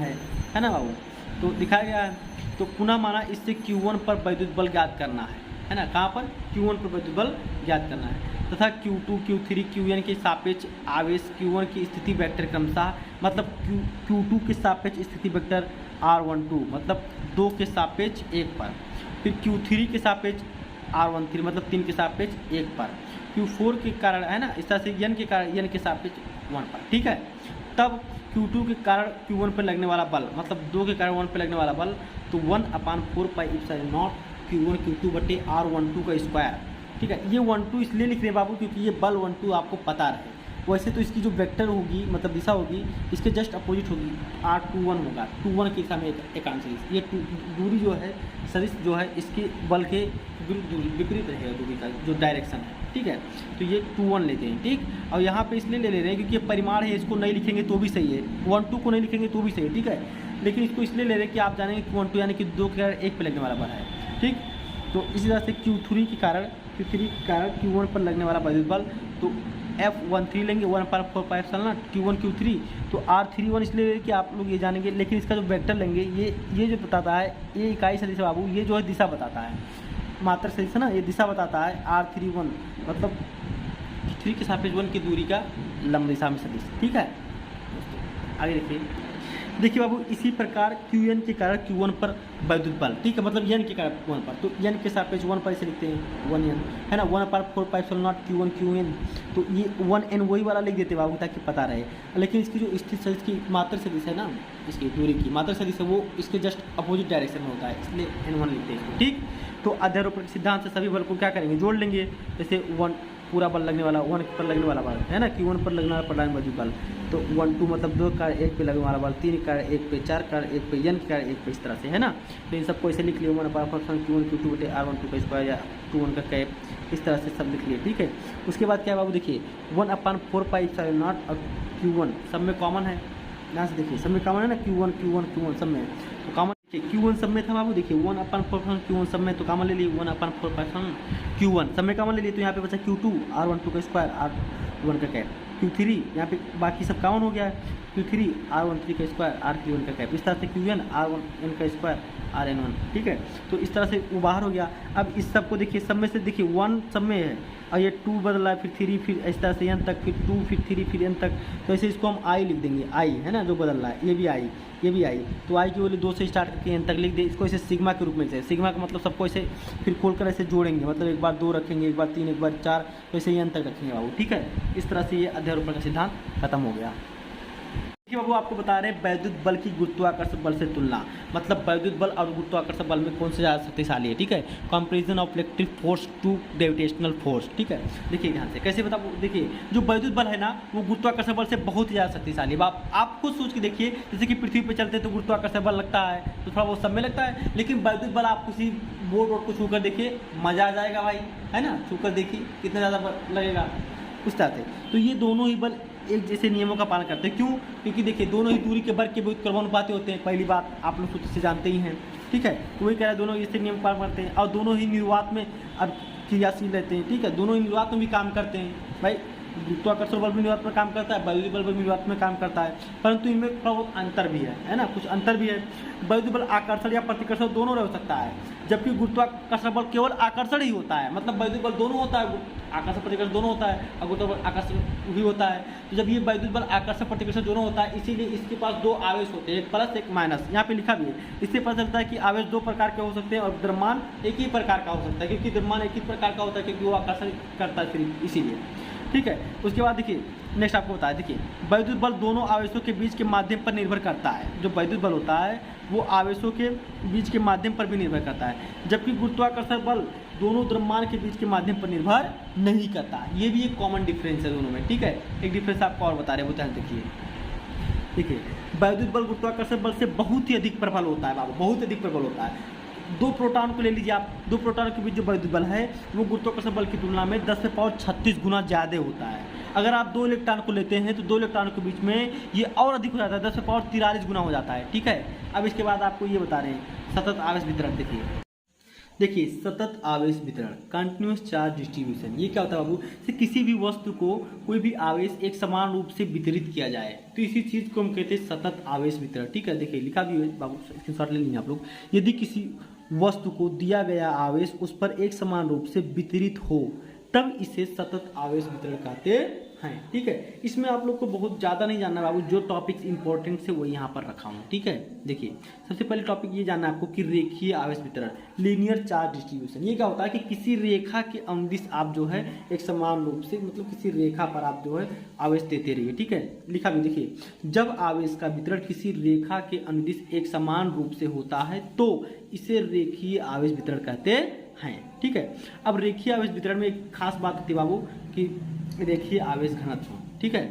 है ना बाबू, तो दिखाया गया है। तो पुनः माना इससे Q1 पर वैद्युत बल ज्ञात करना है ना, कहाँ पर, Q1 पर वैद्युत बल ज्ञात करना है, तथा Q2 Q3 Qn के सापेक्ष आवेश Q1 की स्थिति वेक्टर क्रमशः, मतलब Q2 के सापेक्ष स्थिति वेक्टर R12 मतलब 2 के सापेक्ष 1 पर, फिर Q3 के सापेक्ष R13 मतलब 3 के सापेक्ष 1 पर, Q4 के कारण, है ना, इस तरह से n के कारण n के सापेक्ष 1 पर, ठीक है। तब Q2 के कारण Q1 पर लगने वाला बल, मतलब 2 के कारण 1 पर लगने वाला बल, तो 1/4 pi epsilon not Q1 Q2 बटे R12 का स्क्वायर। ठीक है, ये 12 इसलिए लिख रहे हैं बाबू क्योंकि ये बल 12 आपको पता रहे। वैसे तो इसकी जो वेक्टर होगी मतलब दिशा होगी इसके जस्ट अपोजिट होगी, R21 होगा, 21 की दिशा में एक आंसर। ये दूरी जो है सदिश जो है इसके बल के विपरीत रहेगा दूरी का जो डायरेक्शन है। ठीक है, तो ये 21 लेते हैं। ठीक, और यहाँ पे इसलिए ले रहे हैं क्योंकि ये परिमाण है, इसको नहीं लिखेंगे तो भी सही है, 12 को नहीं लिखेंगे तो भी सही है। ठीक है, लेकिन इसको इसलिए ले रहे हैं कि आप जानेंगे कि 12 यानी कि 2 के कारण 1 पे लगने वाला बल है। ठीक, तो इसी तरह से Q3 के कारण Q1 पर लगने वाला वैद्युत बल, तो F13 लेंगे 1/4 Q1 Q3, तो R31 इसलिए कि आप लोग ये जानेंगे। लेकिन इसका जो वेक्टर लेंगे ये जो बताता है, ये इकाई सदिश है बाबू, ये जो है दिशा बताता है, मात्रक सदिश है ना, ये दिशा बताता है। R31 मतलब 3 के सापेक्ष 1 की दूरी का लंब दिशा में सदिश। ठीक है, आगे देखिए बाबू, इसी प्रकार Qn के कारण Q1 पर वैद्युत बल। ठीक है, मतलब n के कारण Q1 पर, तो n के सापेक्ष 1 पर इसे लिखते हैं 1n, है ना, 1/4 Q1 Qn, तो ये 1n वही वाला लिख देते बाबू ताकि पता रहे। लेकिन इसकी जो स्थित सदिश की मात्रक सदिश है ना, इसकी दूरी की मात्रक सदिश है वो इसके जस्ट अपोजिट डायरेक्शन में होता है, इसलिए n1 लिखते हैं। ठीक, तो अध्यारोपण के सिद्धांत से सभी बल को क्या करेंगे, जोड़ लेंगे। जैसे 1 पूरा बल लगने वाला, 1 पर लगने वाला बल है ना, Q1 पर लगने वाला प्रदान वैद्युत बल, तो 1 2 मतलब 2 का 1 पे लगने वाला बल, 3 का 1 पे, 4 का 1 पे, n का 1 पे, इस तरह से, है ना। तो इन सबको ऐसे लिख लिए 1/4 Q1 Q2 बटे R12 का स्क्वायर या 2 का कैप, इस तरह से सब लिख लिए। ठीक है, उसके बाद क्या बाबू देखिए 1/4 और Q1 सब में कॉमन है, यहाँ से देखिए सब में कॉमन है ना, Q1 सब में, तो कॉमन Q1 सब में था बाबू, देखिए 1/4 Q1 सब में, तो कॉमन ले लिए 1/4 Q1 सब में कॉमन ले लिए, तो यहाँ पे बचा Q2 R12 का स्क्वायर R1 का कैप, Q3 यहाँ पे बाकी सब कॉमन हो गया है, Q3 R13 का स्क्वायर R31 का कैप, इस तरह से Qn R1n का स्क्वायर Rn1। ठीक है, तो इस तरह से वो बाहर हो गया। अब इस सब को देखिए, सब में से देखिए 1 सब में है और ये 2 बदला है, फिर 3, फिर इस तरह से n तक, फिर 2, फिर 3, फिर n तक, तो ऐसे इसको हम i लिख देंगे, i है ना जो बदल रहा है, ये भी i, ये भी i, तो i की वैल्यू 2 से स्टार्ट करके n तक लिख दे। इसको ऐसे सिग्मा के रूप में से, सिग्मा का मतलब सबको ऐसे फिर खोलकर ऐसे जोड़ेंगे, मतलब एक बार 2 रखेंगे, एक बार 3, एक बार 4, तो ऐसे ही n तक रखेंगे बाबू। ठीक है, इस तरह से ये अध्यारोपण का सिद्धांत खत्म हो गया। देखिए बाबू, आपको बता रहे हैं वैद्युत बल की गुरुत्वाकर्षण बल से तुलना, मतलब वैद्युत बल और गुरुत्वाकर्षण बल में कौन से ज़्यादा शक्तिशाली है। ठीक है, comparison of electric force to gravitational force. ठीक है, देखिए ध्यान से कैसे बताओ, देखिए जो वैद्युत बल है ना वो गुरुत्वाकर्षण बल से बहुत ही ज़्यादा शक्तिशाली है। आप खुद सोच के देखिए, जैसे कि पृथ्वी पर चलते तो गुरुत्वाकर्षण बल लगता है, तो थोड़ा बहुत सब में लगता है, लेकिन वैद्युत बल आप किसी बोर्ड को छूकर देखिए, मज़ा आ जाएगा भाई, है ना, छूकर देखिए कितना ज़्यादा बल लगेगा उस तरह से। तो ये दोनों ही बल एक जैसे नियमों का पालन करते हैं। क्यों? क्योंकि देखिए दोनों ही दूरी के वर्ग के विरुद्ध क्रमानुपाती होते हैं, पहली बात आप लोग सूत्र से जानते ही हैं। ठीक है, तो वही कह रहा है दोनों इसे नियम पालन करते हैं और दोनों ही निर्वात में अब क्रियाशील रहते हैं। ठीक है, दोनों ही निर्वात में भी काम करते हैं भाई, गुरुत्वाकर्षण बल भी निर्वात में काम करता है, वैद्युत बल भी निर्वात में काम करता है, परंतु इनमें थोड़ा बहुत अंतर भी है ना, कुछ अंतर भी है। वैद्युत बल आकर्षण या प्रतिकर्षण दोनों रह सकता है, जबकि गुरुत्वाकर्षण बल केवल आकर्षण ही होता है, मतलब वैद्युत बल दोनों होता है, आकर्षण प्रतिकर्षण दोनों होता है और गुरुत्वाकर्षण आकर्षण भी होता है। तो जब ये वैद्युत बल आकर्षण प्रतिकर्षण दोनों होता है, इसीलिए इसके पास 2 आवेश होते हैं, एक प्लस एक माइनस, यहाँ पे लिखा भी है। इससे पता चलता है कि आवेश 2 प्रकार के हो सकते हैं और द्रव्यमान एक ही प्रकार का हो सकता है, क्योंकि द्रव्यमान एक ही प्रकार का होता है क्योंकि वो आकर्षण करता है सिर्फ इसीलिए। ठीक है, उसके बाद देखिए नेक्स्ट आपको बताया, देखिए वैद्युत बल दोनों आवेशों के बीच के माध्यम पर निर्भर करता है। जो वैद्युत बल होता है वो आवेशों के बीच के माध्यम पर भी निर्भर करता है, जबकि गुरुत्वाकर्षण बल दोनों द्रव्यमान के बीच के माध्यम पर निर्भर नहीं करता। ये भी एक कॉमन डिफरेंस है दोनों में। ठीक है, एक डिफरेंस आपको और बता रहे हैं, वो ध्यान देखिए। देखिए वैद्युत बल गुरुत्वाकर्षण बल से बहुत ही अधिक प्रबल होता है बाबू, बहुत अधिक प्रबल होता है। 2 प्रोटॉन को ले लीजिए आप, 2 प्रोटॉन के बीच जो वैद्युत बल है वो गुरुत्वाकर्षण बल की तुलना में 10 से पावर 36 गुना ज़्यादा होता है। अगर आप 2 इलेक्ट्रॉन को लेते हैं तो 2 इलेक्ट्रॉन के बीच में ये और अधिक हो जाता है, 10 से पावर 43 गुना हो जाता है। ठीक है, अब इसके बाद आपको ये बता रहे हैं सतत आवेश वितरण। देखिए सतत आवेश वितरण, कंटिन्यूस चार्ज डिस्ट्रीब्यूशन, ये क्या होता है बाबू, से किसी भी वस्तु को कोई भी आवेश एक समान रूप से वितरित किया जाए, तो इसी चीज़ को हम कहते हैं सतत आवेश वितरण। ठीक है, देखिए लिखा भी है बाबू, स्क्रीनशॉट ले लीजिए आप लोग। यदि किसी वस्तु को दिया गया आवेश उस पर एक समान रूप से वितरित हो तब इसे सतत आवेश वितरण कहते हैं। ठीक है, इसमें आप लोग को बहुत ज़्यादा नहीं जानना बाबू, जो टॉपिक्स इंपॉर्टेंट से वो यहाँ पर रखा हूँ। ठीक है, देखिए सबसे पहले टॉपिक ये जानना है आपको कि रेखीय आवेश वितरण, लीनियर चार्ज डिस्ट्रीब्यूशन। ये क्या होता है कि किसी रेखा के अनुदिश आप जो है एक समान रूप से, मतलब किसी रेखा पर आप जो है आवेश देते रहिए। ठीक है, लिखा भी देखिए, जब आवेश का वितरण किसी रेखा के अनुदिश एक समान रूप से होता है तो इसे रेखीय आवेश वितरण कहते हैं। ठीक है, अब रेखीय आवेश वितरण में एक खास बात होती है बाबू कि रेखीय आवेश घनत्व। ठीक है,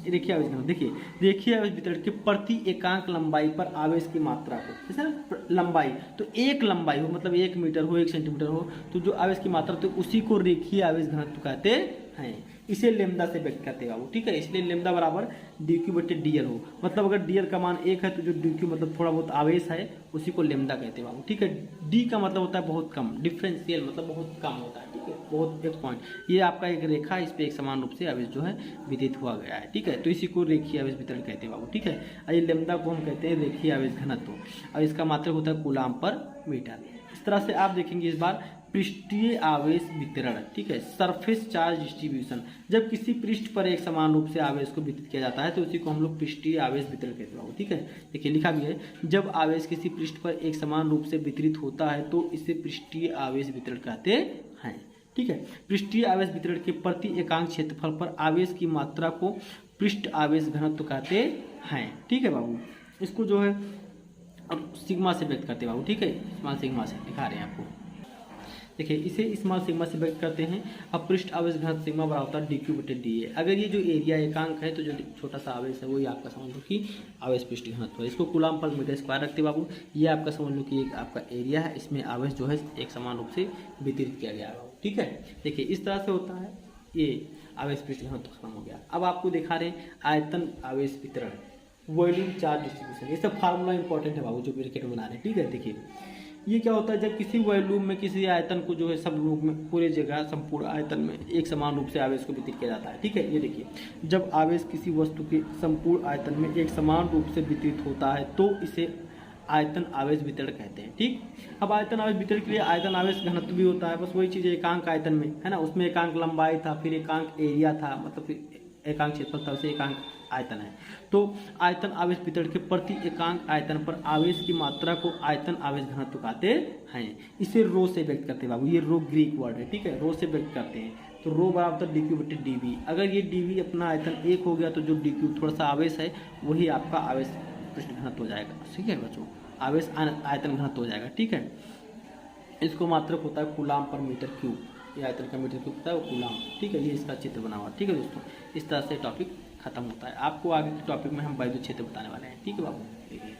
रेखीय आवेश घनत्व देखिए, रेखीय आवेश वितरण के प्रति एकांक लंबाई पर आवेश की मात्रा को, जैसे लंबाई तो एक लंबाई हो, मतलब 1 मीटर हो, 1 सेंटीमीटर हो, तो जो आवेश की मात्रा तो उसी को रेखीय आवेश घनत्व कहते हैं। इसे लेमदा से व्यक्त करते हैं बाबू। ठीक है, इसलिए लेमदा बराबर dq/dl हो, मतलब अगर dl का मान 1 है तो जो dq मतलब थोड़ा बहुत आवेश है उसी को लेमदा कहते हैं बाबू। ठीक है, d का मतलब होता है बहुत कम, डिफरेंशियल मतलब बहुत कम होता है। ठीक है, बहुत एक पॉइंट, ये आपका एक रेखा है, इस पर एक समान रूप से आवेश जो है वितरित हुआ गया है। ठीक है, तो इसी को रेखीय आवेश वितरण कहते हैं बाबू। ठीक है, और ये लेमदा को हम कहते हैं रेखीय आवेश घनत्व, और इसका मात्रक होता है कूलाम पर मीटर। इस तरह से आप देखेंगे इस बार पृष्ठीय आवेश वितरण। ठीक है, सरफेस चार्ज डिस्ट्रीब्यूशन, जब किसी पृष्ठ पर एक समान रूप से आवेश को वितरित किया जाता है तो उसी को हम लोग पृष्ठीय आवेश वितरण कहते हैं। ठीक है, देखिए लिखा भी है, जब आवेश किसी पृष्ठ पर एक समान रूप से वितरित होता है तो इसे पृष्ठीय आवेश वितरण कहते हैं। ठीक है, पृष्ठीय आवेश वितरण के प्रति एकांक क्षेत्रफल पर आवेश की मात्रा को पृष्ठ आवेश घनत्व कहते हैं। ठीक है बाबू, इसको जो है अब सिग्मा से व्यक्त करते हैं बाबू। ठीक है, स्मॉल सिग्मा से दिखा रहे हैं आपको, देखिए इसे स्मॉल सिग्मा से व्यक्त करते हैं। अब पृष्ठ आवेश घनत्व सिग्मा बराबर होता है dq/dA। अगर ये जो एरिया एकांक है तो जो छोटा सा आवेश है वही आपका समझ लो कि आवेश पृष्ठ घनत्व है। इसको कूलाम पर मीटर स्क्वायर रखते बाबू। ये आपका समझ लो कि एक आपका एरिया है, इसमें आवेश जो है एक समान रूप से वितरित किया गया है बाबू। ठीक है, देखिए इस तरह से होता है, ये आवेश पृष्ठ घनत्व खत्म हो गया। अब आपको दिखा रहे हैं आयतन आवेश वितरण, वॉल्यूम चार्ज डिस्ट्रीब्यूशन। ये सब फार्मूला इंपॉर्टेंट है बाबू जो ब्रैकेट में बना रहे हैं। ठीक है, देखिए ये क्या होता है, जब किसी वॉल्यूम में किसी आयतन को जो है सब रूप में पूरे जगह संपूर्ण आयतन में एक समान रूप से आवेश को वितरित किया जाता है। ठीक है, ये देखिए, जब आवेश किसी वस्तु के संपूर्ण आयतन में एक समान रूप से वितरित होता है तो इसे आयतन आवेश वितरण कहते हैं। ठीक, अब आयतन आवेश वितरण के लिए आयतन आवेश घनत्व भी होता है, बस वही चीज़ एकांक आयतन में है ना, उसमें एकांक लंबाई था, फिर एकांक एरिया था, मतलब फिर एकांक क्षेत्रफल था, उसे एकांक आयतन है। तो आयतन आवेश वितरण के प्रति एकांक आयतन पर आवेश की मात्रा को आयतन आवेश घनत्व कहते हैं। इसे रो से व्यक्त करते हैं बाबू, ये रो ग्रीक वर्ड है। ठीक है, रो से व्यक्त करते हैं, तो रो बराबर dq/dv। अगर ये dv अपना आयतन 1 हो गया तो जो dq थोड़ा सा आवेश है वही आपका आवेश पृष्ठ घनत्व हो जाएगा। ठीक है बच्चों, आवेश आयतन घनत्व हो जाएगा। ठीक है, इसको मात्रक होता है कूलाम पर मीटर क्यूब, ये आयतन का मीटर क्यूब होता है वो कूलाम। ठीक है, ये इसका चित्र बना हुआ। ठीक है दोस्तों, इस तरह से टॉपिक खत्म होता है। आपको आगे के टॉपिक में हम वैद्युत क्षेत्र बताने वाले हैं। ठीक है बाबू, देखिए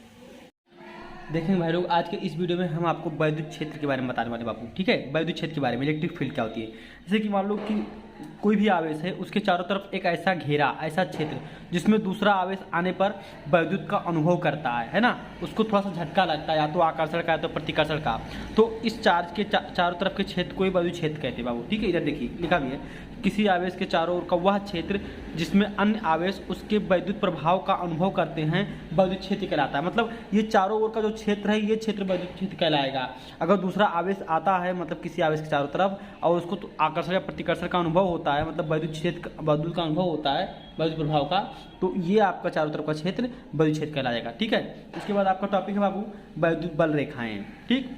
देखेंगे भाई लोग, आज के इस वीडियो में हम आपको वैद्युत क्षेत्र के बारे में बताने वाले बाबू। ठीक है, वैद्युत क्षेत्र के बारे में, इलेक्ट्रिक फील्ड क्या होती है। जैसे कि मान लो कि कोई भी आवेश है, उसके चारों तरफ एक ऐसा घेरा, ऐसा क्षेत्र जिसमें दूसरा आवेश आने पर वैद्युत का अनुभव करता है ना, उसको थोड़ा सा झटका लगता है, या तो आकर्षण का या तो प्रतिकर्षण का। तो इस चार्ज के चारों तरफ के क्षेत्र को ही वैद्युत क्षेत्र कहते हैं बाबू। ठीक है, इधर देखिए लिखा भी है, किसी आवेश के चारों ओर का वह क्षेत्र जिसमें अन्य आवेश उसके वैद्युत प्रभाव का अनुभव करते हैं वैद्युत क्षेत्र कहलाता है। मतलब ये चारों ओर का जो क्षेत्र है ये क्षेत्र वैद्युत क्षेत्र कहलाएगा। अगर दूसरा आवेश आता है, मतलब किसी आवेश के चारों तरफ, और उसको तो आकर्षण या प्रतिकर्षण का अनुभव होता है, मतलब वैद्युत क्षेत्र वैद्युत का अनुभव होता है, वैद्युत प्रभाव का, तो ये आपका चारों तरफ का क्षेत्र वैद्युत क्षेत्र कहलाएगा। ठीक है, इसके बाद आपका टॉपिक है बाबू वैद्युत बल रेखाएं। ठीक,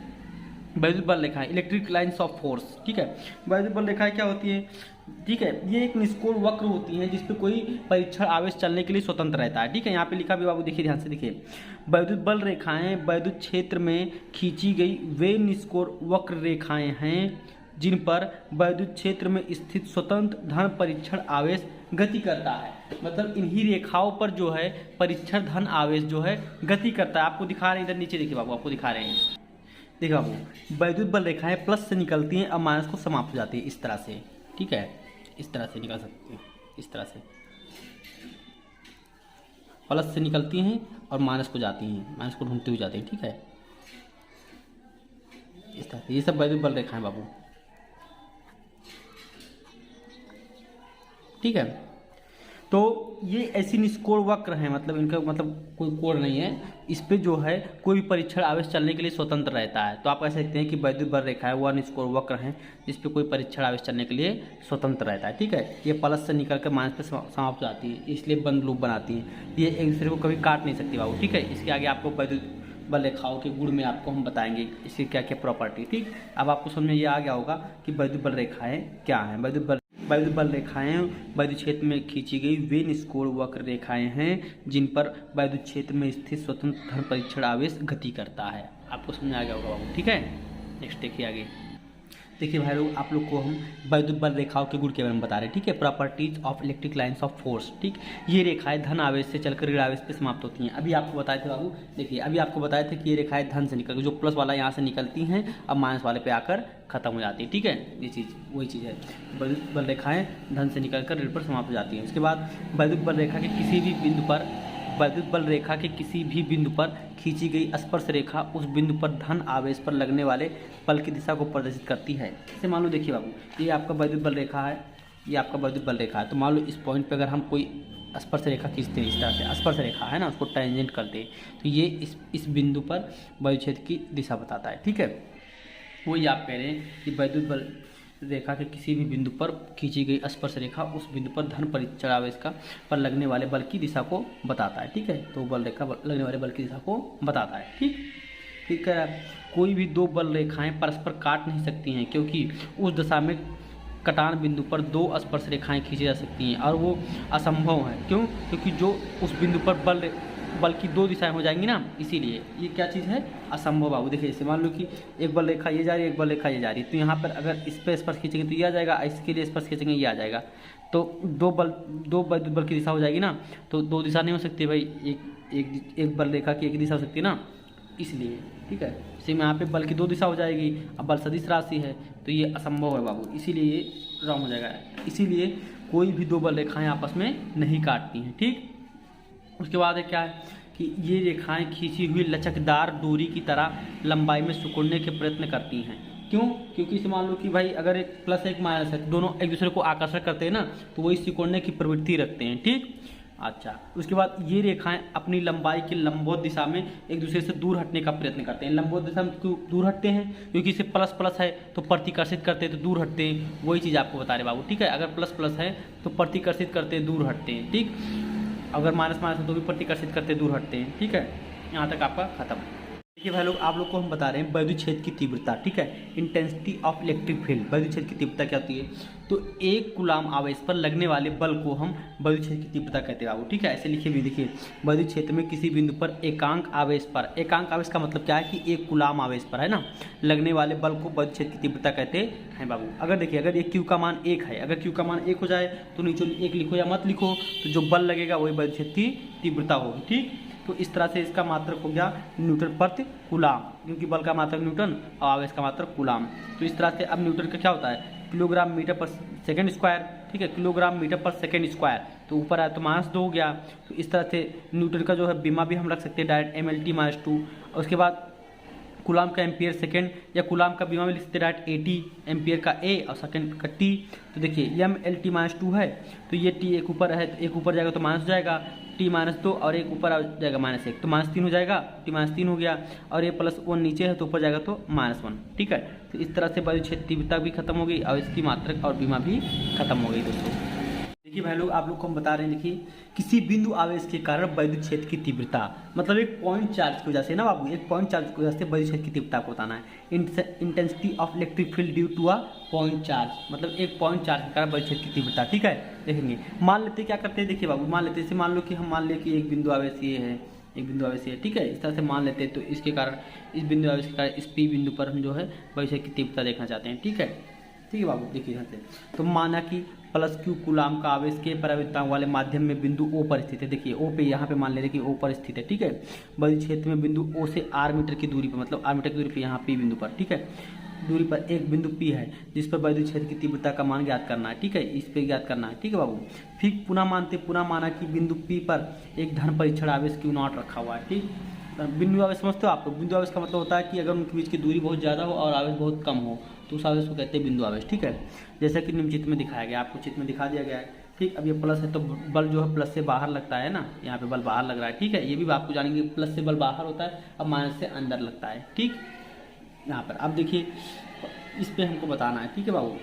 वैद्युत बल रेखाएं, इलेक्ट्रिक लाइन्स ऑफ फोर्स। ठीक है, वैद्युत बल रेखाएं क्या होती है। ठीक है, ये एक निष्कोण वक्र होती है जिसपे कोई परीक्षण आवेश चलने के लिए स्वतंत्र रहता है। ठीक है, यहाँ पे लिखा भी बाबू, देखिए ध्यान से देखिए, वैद्युत बल रेखाएं वैद्युत क्षेत्र में खींची गई वे निष्कोण वक्र रेखाएं हैं जिन पर वैद्युत क्षेत्र में स्थित स्वतंत्र धन परीक्षण आवेश गति करता है। मतलब इन्हीं रेखाओं पर जो है परीक्षण धन आवेश जो है गति करता है। आपको दिखा रहे हैं, इधर नीचे देखिए बाबू, आपको दिखा रहे हैं, देखिए बाबू, वैद्युत बल रेखाएं प्लस से निकलती हैं और माइनस को समाप्त हो जाती है इस तरह से। ठीक है, इस तरह से निकल सकती हैं, इस तरह से प्लस से निकलती हैं और माइनस को जाती हैं, माइनस को ढूंढते हुए जाती हैं। ठीक है, इस तरह से, ये सब वैद्युत बल रेखाएं बाबू। ठीक है, तो ये ऐसी निष्कोण वक्र हैं, मतलब इनका मतलब कोई कोण नहीं है, इस पे जो है कोई भी परीक्षण आवेश चलने के लिए स्वतंत्र रहता है। तो आप कह सकते हैं कि वैद्युत बल रेखा है वह निष्कोण वक्र है जिस पे कोई परीक्षण आवेश चलने के लिए स्वतंत्र रहता है। ठीक है, ये प्लस से निकल कर माइनस पे समाप्त हो जाती है, इसलिए बंद लूप बनाती हैं। ये एक दूसरे को कभी काट नहीं सकती बाबू। ठीक है, इसके आगे आपको वैद्युत बल रेखाओं के गुण में आपको हम बताएंगे इसकी क्या क्या प्रॉपर्टी। ठीक, अब आपको समझ में ये आ गया होगा कि वैद्युत बल रेखाएं क्या हैं। वैद्युत बल रेखाएं वैद्युत क्षेत्र में खींची गई वे निष्कोण वक्र रेखाएं हैं जिन पर वैद्युत क्षेत्र में स्थित स्वतंत्र धन परीक्षण आवेश गति करता है। आपको समझ में आ गया होगा बाबू। ठीक है, नेक्स्ट देखिए आगे। देखिए भाई लोग, आप लोग को हम वैद्युत बल रेखाओं के गुण के बारे में बता रहे हैं। ठीक है, properties of electric lines of force. ठीक, ये रेखाएं धन आवेश से चलकर ऋण आवेश पे समाप्त होती हैं। अभी आपको बताए थे बाबू, देखिए अभी आपको बताए थे कि ये रेखाएं धन से निकल, जो प्लस वाला यहाँ से निकलती हैं अब माइनस वाले पे आकर खत्म हो जाती है। ठीक है, ये चीज़ वही चीज़ है, वैद्युत बल रेखाएं धन से निकलकर ऋण पर समाप्त हो जाती हैं। उसके बाद वैद्युत बल रेखा के किसी भी बिंदु पर खींची गई स्पर्श रेखा उस बिंदु पर धन आवेश पर लगने वाले बल की दिशा को प्रदर्शित करती है। जैसे मान लो, देखिए बाबू, ये आपका वैद्युत बल रेखा है, ये आपका वैद्युत बल रेखा है। तो मान लो इस पॉइंट पे अगर हम कोई स्पर्श रेखा खींचते हैं, इस तरह से स्पर्श रेखा है ना, उसको टेंजेंट करते हैं, तो ये इस बिंदु पर वैद्युत क्षेत्र की दिशा बताता है। ठीक है, वही आप कह रहे हैं कि वैद्युत बल रेखा के किसी भी बिंदु पर खींची गई स्पर्श रेखा उस बिंदु पर धन परीक्षण आवेश का पर लगने वाले बल की दिशा को बताता है। ठीक है, तो बल रेखा लगने वाले बल की दिशा को बताता है। ठीक है, कोई भी दो बल रेखाएं परस्पर काट नहीं सकती हैं क्योंकि उस दशा में कटान बिंदु पर दो स्पर्श रेखाएं खींची जा सकती हैं और वो असंभव है। क्यों? क्योंकि जो उस बिंदु पर बल की दो दिशाएं हो जाएंगी ना, इसीलिए ये क्या चीज़ है, असंभव बाबू। देखिए जैसे मान लो कि एक बल रेखा ये जा रही है, एक बल रेखा ये जा रही है, तो यहाँ पर अगर इस पर स्पर्श खींचेंगे तो ये आ जाएगा, इसके लिए स्पर्श खींचेंगे ये आ जाएगा, तो दो वैद्युत बल की दिशा हो जाएगी ना। तो दो दिशा नहीं हो सकती भाई, एक बल रेखा की एक दिशा हो सकती है ना, इसलिए। ठीक है, इसी में यहाँ पे बल की दो दिशा हो जाएगी। अब बल सदिश राशि है तो ये असंभव है बाबू, इसीलिए ये रॉन्ग हो जाएगा। इसीलिए कोई भी दो बल रेखाएं आपस में नहीं काटती हैं। ठीक, उसके बाद है क्या है कि ये रेखाएं खींची हुई लचकदार डोरी की तरह लंबाई में सिकुड़ने के प्रयत्न करती हैं। क्यों? क्योंकि इसे मान लो कि भाई अगर एक प्लस एक माइनस है, दोनों एक दूसरे को आकर्षण करते हैं ना, तो वही सिकुड़ने की प्रवृत्ति रखते हैं। ठीक, अच्छा, उसके बाद ये रेखाएं अपनी लंबाई की लंबवत दिशा में एक दूसरे से दूर हटने का प्रयत्न करते हैं। लंबवत दिशा में क्यों दूर हटते हैं? क्योंकि इसे प्लस प्लस है तो प्रतिकर्षित करते हैं तो दूर हटते हैं। वही चीज़ आपको बता रहे बाबू। ठीक है, अगर प्लस प्लस है तो प्रतिकर्षित करते हैं, दूर हटते हैं। ठीक, अगर माइनस माइनस हो तो भी प्रतिकर्षित करते दूर हटते हैं। ठीक है, यहाँ तक आपका खत्म। देखिए भाई लोग, आप लोग को हम बता रहे हैं वैद्युत क्षेत्र की तीव्रता। ठीक है, इंटेंसिटी ऑफ इलेक्ट्रिक फील्ड, वैद्युत क्षेत्र की तीव्रता क्या होती है? तो एक कूलाम आवेश पर लगने वाले बल को हम वैद्युत क्षेत्र की तीव्रता कहते हैं बाबू। ठीक है, ऐसे लिखे भी। देखिए वैद्युत क्षेत्र में किसी बिंदु पर एकांक आवेश का मतलब क्या है कि एक कूलाम आवेश पर है ना लगने वाले बल को वैद्युत क्षेत्र की तीव्रता कहते हैं बाबू। अगर देखिए, अगर एक क्यू का मान 1 है, अगर क्यू का मान 1 हो जाए तो नीचे 1 लिखो या मत लिखो, तो जो बल लगेगा वही वैद्युत क्षेत्र की तीव्रता होगी। ठीक, तो इस तरह से इसका मात्रक हो गया न्यूटन प्रति कूलाम, क्योंकि बल का मात्रक न्यूटन और आवेश का मात्रक कूलाम। तो इस तरह से अब न्यूटन का क्या होता है, किलोग्राम मीटर पर सेकंड स्क्वायर। ठीक है, किलोग्राम मीटर पर सेकंड स्क्वायर, तो ऊपर आया तो -2 हो गया। तो इस तरह से न्यूटन का जो है बीमा भी हम रख सकते हैं डायरेक्ट MLT-2। और उसके बाद कूलाम का एम्पियर सेकंड, या कूलाम का बीमा में लिखते हैं डायरेक्ट 80 एम्पियर का A और सेकंड का T। तो देखिए MLT-2 है, तो ये T एक ऊपर है, तो एक ऊपर जाएगा तो माइनस हो जाएगा, T-2 और एक ऊपर आ जाएगा -1, तो -3 हो जाएगा, T-3 हो गया, और ये +1 नीचे है तो ऊपर जाएगा तो -1। ठीक है, तो इस तरह से वैद्युत क्षेत्र तीव्रता भी खत्म हो गई और इसकी मात्रक और बीमा भी खत्म हो गई दोस्तों। देखिए भाई लोग, आप लोग को हम बता रहे हैं, देखिए किसी बिंदु आवेश के कारण वैद्युत क्षेत्र की तीव्रता, मतलब एक पॉइंट चार्ज की वजह से ना बाबू, एक पॉइंट चार्ज की वजह से वैद्युत क्षेत्र की तीव्रता को बताना है। Intensity of electric field due to a point charge, मतलब एक पॉइंट चार्ज के कारण वैद्युत क्षेत्र की तीव्रता। ठीक है, देखेंगे मान लेते क्या करते हैं, देखिए बाबू मान लेते, जैसे मान लो कि हम मान ले कि एक बिंदु आवेश ये है, एक बिंदु आवेश है। ठीक है, इस तरह से मान लेते हैं, तो इसके कारण इस बिंदु आवेश के कारण इस P बिंदु पर हम जो है वैद्युत क्षेत्र की तीव्रता देखना चाहते हैं। ठीक है बाबू, देखिए यहाँ से तो माना कि +Q कूलाम का आवेश के पराविद्युतांक वाले माध्यम में बिंदु O पर स्थित है। देखिए O पे, यहाँ पे मान लेते हैं कि O पर स्थित है। ठीक है, वैद्युत क्षेत्र में बिंदु O से R मीटर की दूरी पर, मतलब R मीटर की दूरी पर यहाँ P बिंदु पर, ठीक है, दूरी पर एक बिंदु P है जिस पर वैद्युत क्षेत्र की तीव्रता का मान ज्ञात करना है। ठीक है, इस पे ज्ञात करना है। ठीक है बाबू, फिर पुनः माना कि बिंदु P पर एक धन परीक्षण आवेश Q0 रखा हुआ है। ठीक, बिंदु आवेश समझते हो आप लोग? बिंदु आवेश का मतलब होता है कि अगर उनके बीच की दूरी बहुत ज़्यादा हो और आवेश बहुत कम हो तो उस आवेश को कहते हैं बिंदु आवेश। ठीक है, जैसा कि निम्न चित्र में दिखाया गया, आपको चित्र में दिखा दिया गया है। ठीक। अब ये प्लस है तो बल जो है प्लस से बाहर लगता है ना, यहाँ पे बल बाहर लग रहा है, ठीक है। ये भी आपको जानेंगे, प्लस से बल बाहर होता है और माइनस से अंदर लगता है, ठीक। यहाँ पर अब देखिए इस पे हमको बताना है, ठीक है बाबू,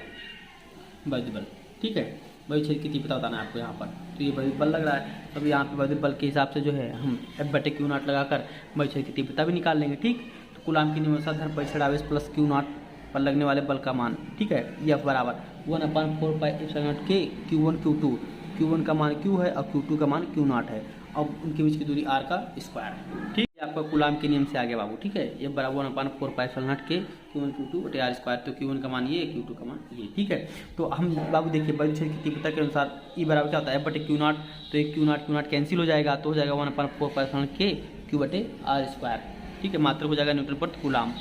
वैद्युत बल, ठीक है, वैद्युत क्षेत्र की तीव्रता बताना है आपको यहाँ पर। तो ये वैद्युत बल लग रहा है, तब यहाँ पे वैद्युत बल के हिसाब से जो है हम F/Q0 लगाकर वैद्युत क्षेत्र की तीव्रता भी निकाल लेंगे, ठीक। तो कूलाम की नियमानुसार परिक्षण आवेश प्लस Q0 पर लगने वाले बल का मान, ठीक है, F बराबर 1/4πε0 के Q1 Q2, Q1 का मान Q है और Q2 का मान Q0 है, और उनके बीच की दूरी R का स्क्वायर है, ठीक। ये आपका कूलाम के नियम से आ गया बाबू, ठीक है। ये बराबर 1/4πε0 के Q1 Q2 बटे R स्क्वायर, तो Q1 का मान ये, Q2 का मान ये, ठीक है। तो हम बाबू देखिए वैद्युत क्षेत्र की तीव्रता के अनुसार E बराबर क्या होता है F/Q0, तो ये Q0 कैंसिल हो जाएगा, तो हो जाएगा 1/4πε0 के Q बटे R स्क्वायर, ठीक है। मात्रक हो जाएगा न्यूटन प्रति कूलाम।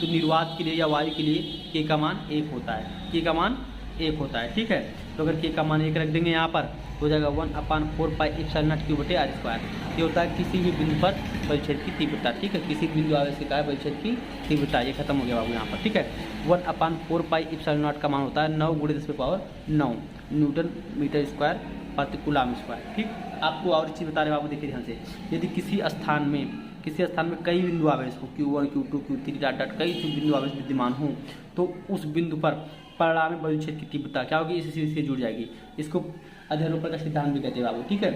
तो निर्वात के लिए या वायु के लिए K का मान 1 होता है, K का मान 1 होता है, ठीक है। तो अगर K का मान 1 रख देंगे यहाँ पर, हो जाएगा 1/4πε0 Q बटे R स्क्वायर। ये होता है किसी भी बिंदु पर वैद्युत क्षेत्र की तीव्रता, ठीक है। किसी बिंदु आवेश का वैद्युत क्षेत्र की तीव्रता, ये खत्म हो गया बाबू यहाँ पर, ठीक है। 1/4πε0 का मान होता है 9 × 10⁹9 न्यूटन मीटर स्क्वायर प्रति कूलाम स्क्वायर, ठीक। आपको और चीज़ बता रहे बाबू, देखिए ध्यान से, यदि किसी स्थान में कई बिंदु आवेश हो, Q1 Q2 Q3 डॉट कई बिंदु आवेश विद्यमान हो, तो उस बिंदु पर परिणामी वैद्युत क्षेत्र की तीव्रता क्या होगी, इसी से जुड़ जाएगी। इसको अध्यारोपण का सिद्धांत भी कहते हैं बाबू, ठीक है।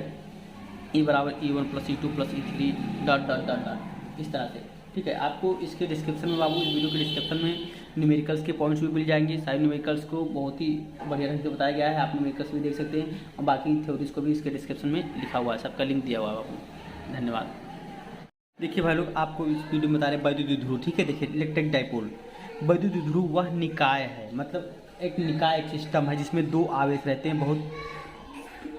E बराबर E1 + E2 + E3 डॉट इस तरह से, ठीक है। आपको इसके डिस्क्रिप्शन में बाबू, इस वीडियो के डिस्क्रिप्शन में न्यूमेरिकल्स के पॉइंट्स भी मिल जाएंगे। सारे न्यूमेरिकल्स को बहुत ही बढ़िया ढंग से बताया गया है, आप न्यूमेरिकल्स भी देख सकते हैं, और बाकी थ्योरीज को भी इसके डिस्क्रिप्शन में लिखा हुआ है, सबका लिंक दिया हुआ है बाबू। धन्यवाद। देखिए भाई लोग, आपको इस वीडियो में बता रहे हैं वैद्युत ध्रुव, ठीक है। देखिए इलेक्ट्रिक डाइपोल, वैद्युत ध्रुव वह निकाय है, मतलब एक निकाय, एक सिस्टम है जिसमें दो आवेश रहते हैं, बहुत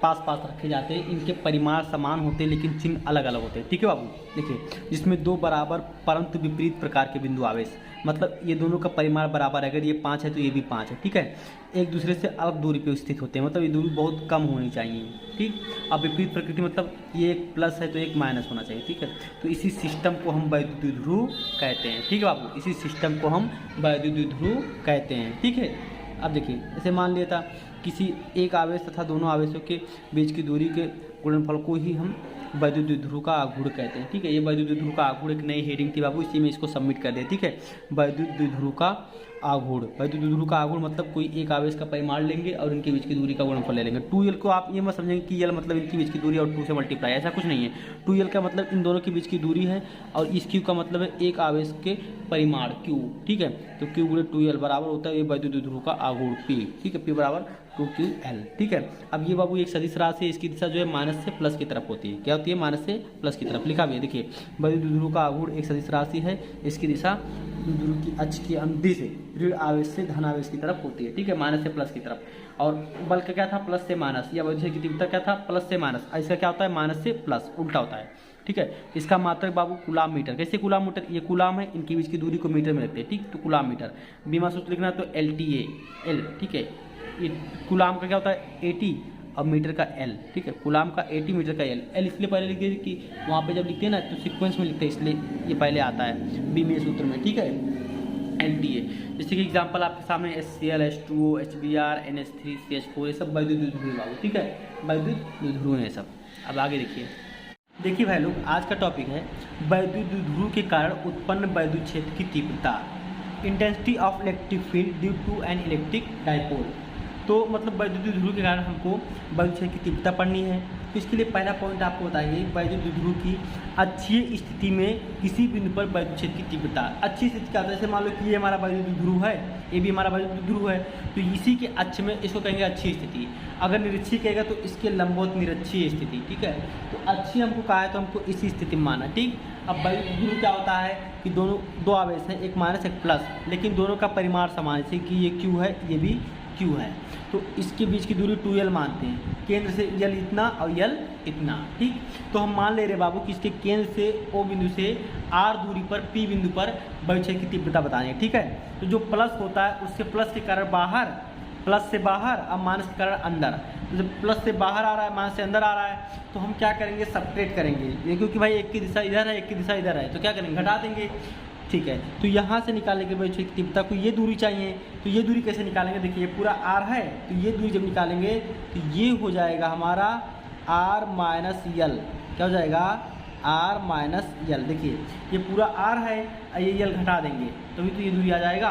पास पास रखे जाते हैं, इनके परिमाण समान होते हैं लेकिन चिन्ह अलग अलग होते हैं, ठीक है बाबू। देखिए जिसमें दो बराबर परंतु विपरीत प्रकार के बिंदु आवेश, मतलब ये दोनों का परिमाण बराबर है, अगर ये 5 है तो ये भी 5 है, ठीक है। एक दूसरे से अलग दूरी पे स्थित होते हैं, मतलब ये दूरी बहुत कम होनी चाहिए, ठीक। अब विपरीत प्रकृति मतलब ये एक प्लस है तो एक माइनस होना चाहिए, ठीक है। तो इसी सिस्टम को हम वैद्युत ध्रुव कहते हैं, ठीक है बाबू। इसी सिस्टम को हम वैद्युत ध्रुव कहते हैं, ठीक है। अब देखिए जैसे मान लिया था किसी एक आवेश तथा दोनों आवेशों के बीच की दूरी के गुणनफल को ही हम वैद्युत ध्रुव का आघूर्ण कहते हैं, ठीक है। ये वैद्युत ध्रुव का आघूर्ण एक नई हेडिंग थी बाबू, इसी में इसको सबमिट कर दे, ठीक है। वैद्युत ध्रुव का आघूर्ण, वैद्युत ध्रुव का आघूर्ण मतलब कोई एक आवेश का परिमाण लेंगे और इनके बीच की दूरी का गुणनफल ले लेंगे। 2l को आप ये मत समझेंगे कि l मतलब इनके बीच की दूरी और 2 से मल्टीप्लाई, ऐसा कुछ नहीं है। 2l का मतलब इन दोनों के बीच की दूरी है, और इस q का मतलब है एक आवेश के परिमाण q, ठीक है। तो q × 2l बराबर होता है ये वैद्युत ध्रुव का आघूर्ण p, ठीक है। p बराबर 2ql, ठीक है। अब ये बाबू एक सदिश राशि है, इसकी दिशा जो है माइनस से प्लस की तरफ होती है, क्या होती है, माइनस से प्लस की तरफ, लिखा भी है। देखिए वैद्युत ध्रुव का आघूर्ण एक सदिश राशि है, इसकी दिशा ध्रुव की अक्ष की अनुदिश से ऋण आवेश से धन आवेश की तरफ होती है, ठीक है, माइनस से प्लस की तरफ। और बल का क्या था, प्लस से माइनस, या वैद्युत क्षेत्र की तीव्रता क्या था, प्लस से माइनस। इसका क्या होता है, माइनस से प्लस, उल्टा होता है, ठीक है। इसका मात्रक बाबू कूलाम मीटर। कैसे कूलाम मीटर, ये कूलाम है, इनके बीच की दूरी को मीटर में रखते हैं, ठीक। तो कूलाम मीटर, बीमा सूत्र लिखना तो LTA, L, ठीक है। ये कूलाम का क्या होता है AT और मीटर का L, ठीक है। कूलाम का AT, मीटर का L इसलिए पहले लिख दिए कि वहाँ पे जब लिखते हैं ना तो सीक्वेंस में लिखते हैं, इसलिए ये पहले आता है बीमीय सूत्र में, ठीक है। LTA, जैसे कि एग्जांपल आपके सामने HCl, H2O, HBr, NH3, CH4, ये सब वैद्युत ध्रुव बाबू, ठीक है, वैद्युत ध्रुव है सब। अब आगे देखिए भाई लोग, आज का टॉपिक है वैद्युत ध्रुव के कारण उत्पन्न वैद्युत क्षेत्र की तीव्रता, intensity of electric field due to an electric dipole. तो मतलब वैद्युत ध्रुव के कारण हमको वैद्युत क्षेत्र की तीव्रता पढ़नी है। तो इसके लिए पहला पॉइंट आपको बताएंगे वैद्युत ध्रुव की अक्षीय स्थिति में किसी बिंदु पर वैद्युत क्षेत्र की तीव्रता। अच्छी स्थिति क्या होता है, जैसे मान लो कि ये हमारा वैद्युत ध्रुव है, ये भी हमारा वैद्युत ध्रुव है, तो इसी के अक्ष में इसको कहेंगे अच्छी स्थिति। अगर निरक्षीय कहेगा तो इसके लंबवत निरक्षीय स्थिति, ठीक है। तो अच्छी हमको कहा है तो हमको इसी स्थिति में माना, ठीक। अब वैद्युत ध्रुव क्या होता है कि दोनों दो आवेश हैं, एक माइनस एक प्लस, लेकिन दोनों का परिमाण समान, जैसे कि ये Q है ये भी Q है, तो इसके बीच की दूरी 2l मानते हैं, केंद्र से l इतना और l इतना, ठीक। तो हम मान ले रहे बाबू कि इसके केंद्र से O बिंदु से R दूरी पर P बिंदु पर वैद्युत क्षेत्र की तीव्रता बतानी है, ठीक है। तो जो प्लस होता है उससे प्लस के कारण बाहर, प्लस से बाहर, अब माइनस के कारण अंदर। तो जब प्लस से बाहर आ रहा है, माइनस से अंदर आ रहा है, तो हम क्या करेंगे, सब्ट्रैक्ट करेंगे, ये क्योंकि भाई एक की दिशा इधर है एक की दिशा इधर है, तो क्या करेंगे, घटा देंगे, ठीक है। तो यहाँ से निकालेंगे भाई की तीव्रता को, ये दूरी चाहिए, तो ये दूरी कैसे निकालेंगे? देखिए पूरा आर है, तो ये दूरी जब निकालेंगे तो ये हो जाएगा हमारा आर माइनस यल। क्या हो जाएगा? आर माइनस यल। देखिए ये पूरा आर है, ये यल घटा देंगे तभी तो ये दूरी आ जाएगा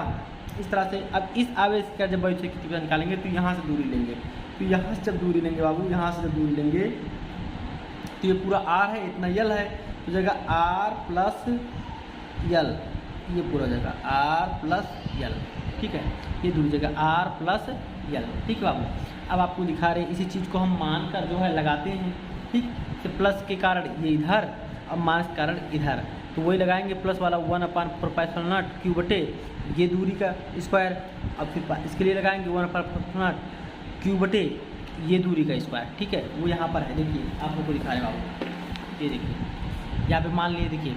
इस तरह से। अब इस आवेश का जब वायु क्षेत्र की तीव्रता निकालेंगे तो यहाँ से दूरी लेंगे, तो यहाँ से जब दूरी लेंगे बाबू, यहाँ से जब दूरी लेंगे तो ये पूरा आर है, इतना यल है, तो जाएगा आर प्लस यल, ये पूरा जाएगा आर प्लस यल। ठीक है, ये दूरी जगह आर प्लस यल। ठीक है बाबू, अब आपको दिखा रहे हैं इसी चीज़ को हम मानकर जो है लगाते हैं। ठीक, तो प्लस के कारण ये इधर और माइनस के कारण इधर, तो वही लगाएंगे प्लस वाला 1/4π0 क्यू बटे ये दूरी का स्क्वायर। अब फिर इसके लिए लगाएंगे 1/4π0 क्यू बटे ये दूरी का स्क्वायर। ठीक है, वो यहाँ पर है, देखिए आप लोग को दिखा रहे बाबू, ये देखिए यहाँ पे मान लिए, देखिए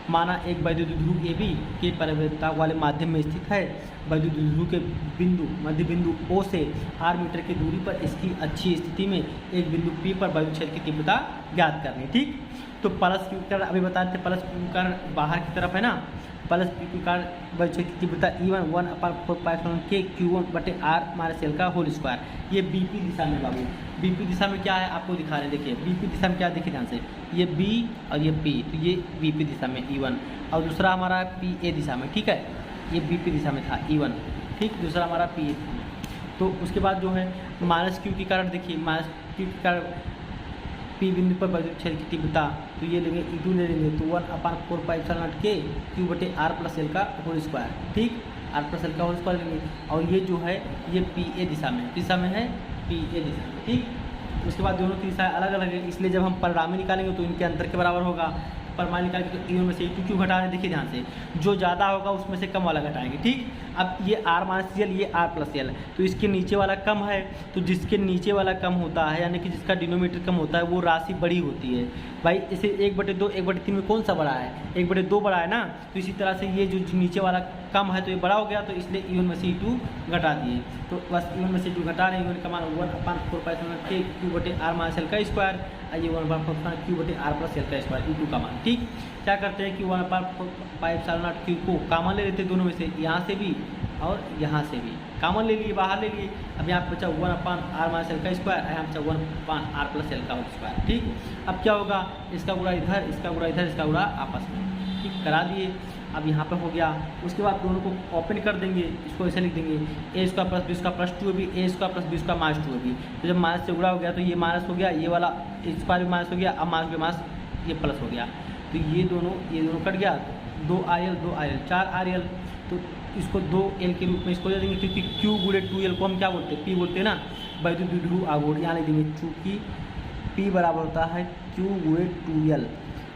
माना एक वैद्युत ध्रुव ए बी के परिवर्तक वाले माध्यम में स्थित है। वैद्युत ध्रुव के बिंदु मध्य बिंदु ओ से r मीटर की दूरी पर इसकी अच्छी स्थिति में एक बिंदु P पर वैद्युत क्षेत्र की तीव्रता ज्ञात करनी। ठीक, तो प्लस क्यू कारण अभी बता देते, प्लस क्यू कारण बाहर की तरफ है ना, प्लस क्यू कारण वैद्युत क्षेत्र की तीव्रता E1 1/4π के Q1 बटे R माइनस L का होल स्क्वायर। ये BP दिशा में बाबू, BP दिशा में क्या है आपको दिखा रहे हैं, देखिए BP दिशा में क्या, देखिए ध्यान से, ये B और ये P, तो ये BP दिशा में E1 और दूसरा हमारा PA दिशा में। ठीक है, ये BP दिशा में था E1, ठीक, दूसरा हमारा PA दिशा में। तो उसके बाद जो है माइनस क्यू के कारण, देखिए माइनस क्यू के कारण P बिंदु पर वैद्युत क्षेत्र की तीव्रता, तो ये लेंगे E2 ले लेंगे, तो 1/4π0 के Q बटे R प्लस L का होल स्क्वायर। ठीक, R प्लस L का होल स्क्वायर लेंगे, और ये जो है ये PA दिशा में है, PA दिशा में। ठीक, उसके बाद दोनों की दिशा अलग अलग है, इसलिए जब हम परिणामी निकालेंगे तो इनके अंतर के बराबर होगा। परिणामी निकालेंगे तो E1 में से E2 क्यों घटा रहे हैं, देखिए ध्यान से, जो ज़्यादा होगा उसमें से कम वाला घटाएंगे। ठीक, अब ये R माइनस यल, ये R प्लस यल, तो इसके नीचे वाला कम है, तो जिसके नीचे वाला कम होता है यानी कि जिसका डिनोमीटर कम होता है वो राशि बड़ी होती है। भाई इसे 1/2 1/3 में कौन सा बड़ा है? 1/2 बड़ा है ना, तो इसी तरह से ये जो नीचे वाला कम है तो ये बड़ा हो गया, तो इसलिए E1 में से E2 घटा दिए। तो बस E1 में से E2 घटा रहे हैं, E1 का मान 1/4π0 के Q बटे R माइनस L का स्क्वायर, ये 1/4 Q बटे R प्लस L का स्क्वायर, E2 का मान। ठीक, क्या करते हैं कि 1/4π0 Q को कामन ले लेते हैं, दोनों में से, यहाँ से भी और यहाँ से भी कामन ले लिए, बाहर ले लिए। अब यहाँ पे बचा 1/R माइनस L का स्क्वायर, यहाँ बचा 1/R प्लस L का स्क्वायर। ठीक, अब क्या होगा, इसका गुणा इधर, इसका गुणा इधर, इसका गुणा आपस में। ठीक, करा दिए, अब यहाँ पे हो गया। उसके बाद दोनों को ओपन कर देंगे, इसको ऐसे लिख देंगे a square plus b square plus 2ab, a square plus b square minus 2ab। तो जब माइनस से गुणा हो गया तो ये माइनस हो गया, ये वाला स्क्वायर भी माइनस हो गया, अब माइनस के माइनस ये प्लस हो गया, तो ये दोनों कट गया, 2RL 2RL 4RL, तो इसको 2L के रूप में इसको दे देंगे, क्योंकि Q गुणे 2L को हम क्या बोलते हैं, P बोलते हैं ना, वैद्युत द्विध्रुव आघूर्ण, यहाँ लिख देंगे चूँकि P बराबर होता है Q गुणे 2L,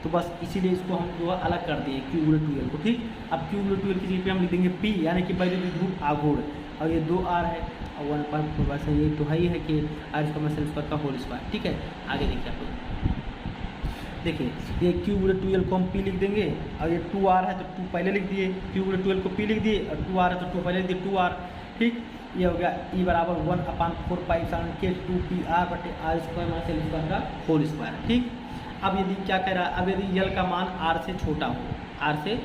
तो बस इसीलिए इसको हम जो अलग कर दिए Q गुणे 2L को। ठीक, अब Q गुणे 2L की जगह पे हम लिख देंगे P, यानी कि वैद्युत द्विध्रुव आघूर्ण, और ये 2R है और 1/4 से ये तो है ही है कि R स्क्वायर का होल स्क्वायर। ठीक है, आगे देखिए आप लोग, देखिए ये Q गुणे 2L को हम P लिख देंगे, और ये 2R है तो 2 पहले लिख दिए, Q गुणे 2L को P लिख दिए, और 2R है तो 2 पहले लिख दिए 2R। ठीक, ये हो गया E बराबर 1/4π0 के 2PR बटे R square minus L square का होल स्क्वायर। ठीक, अब यदि क्या कह रहा है, अब यदि L का मान R से छोटा हो, R से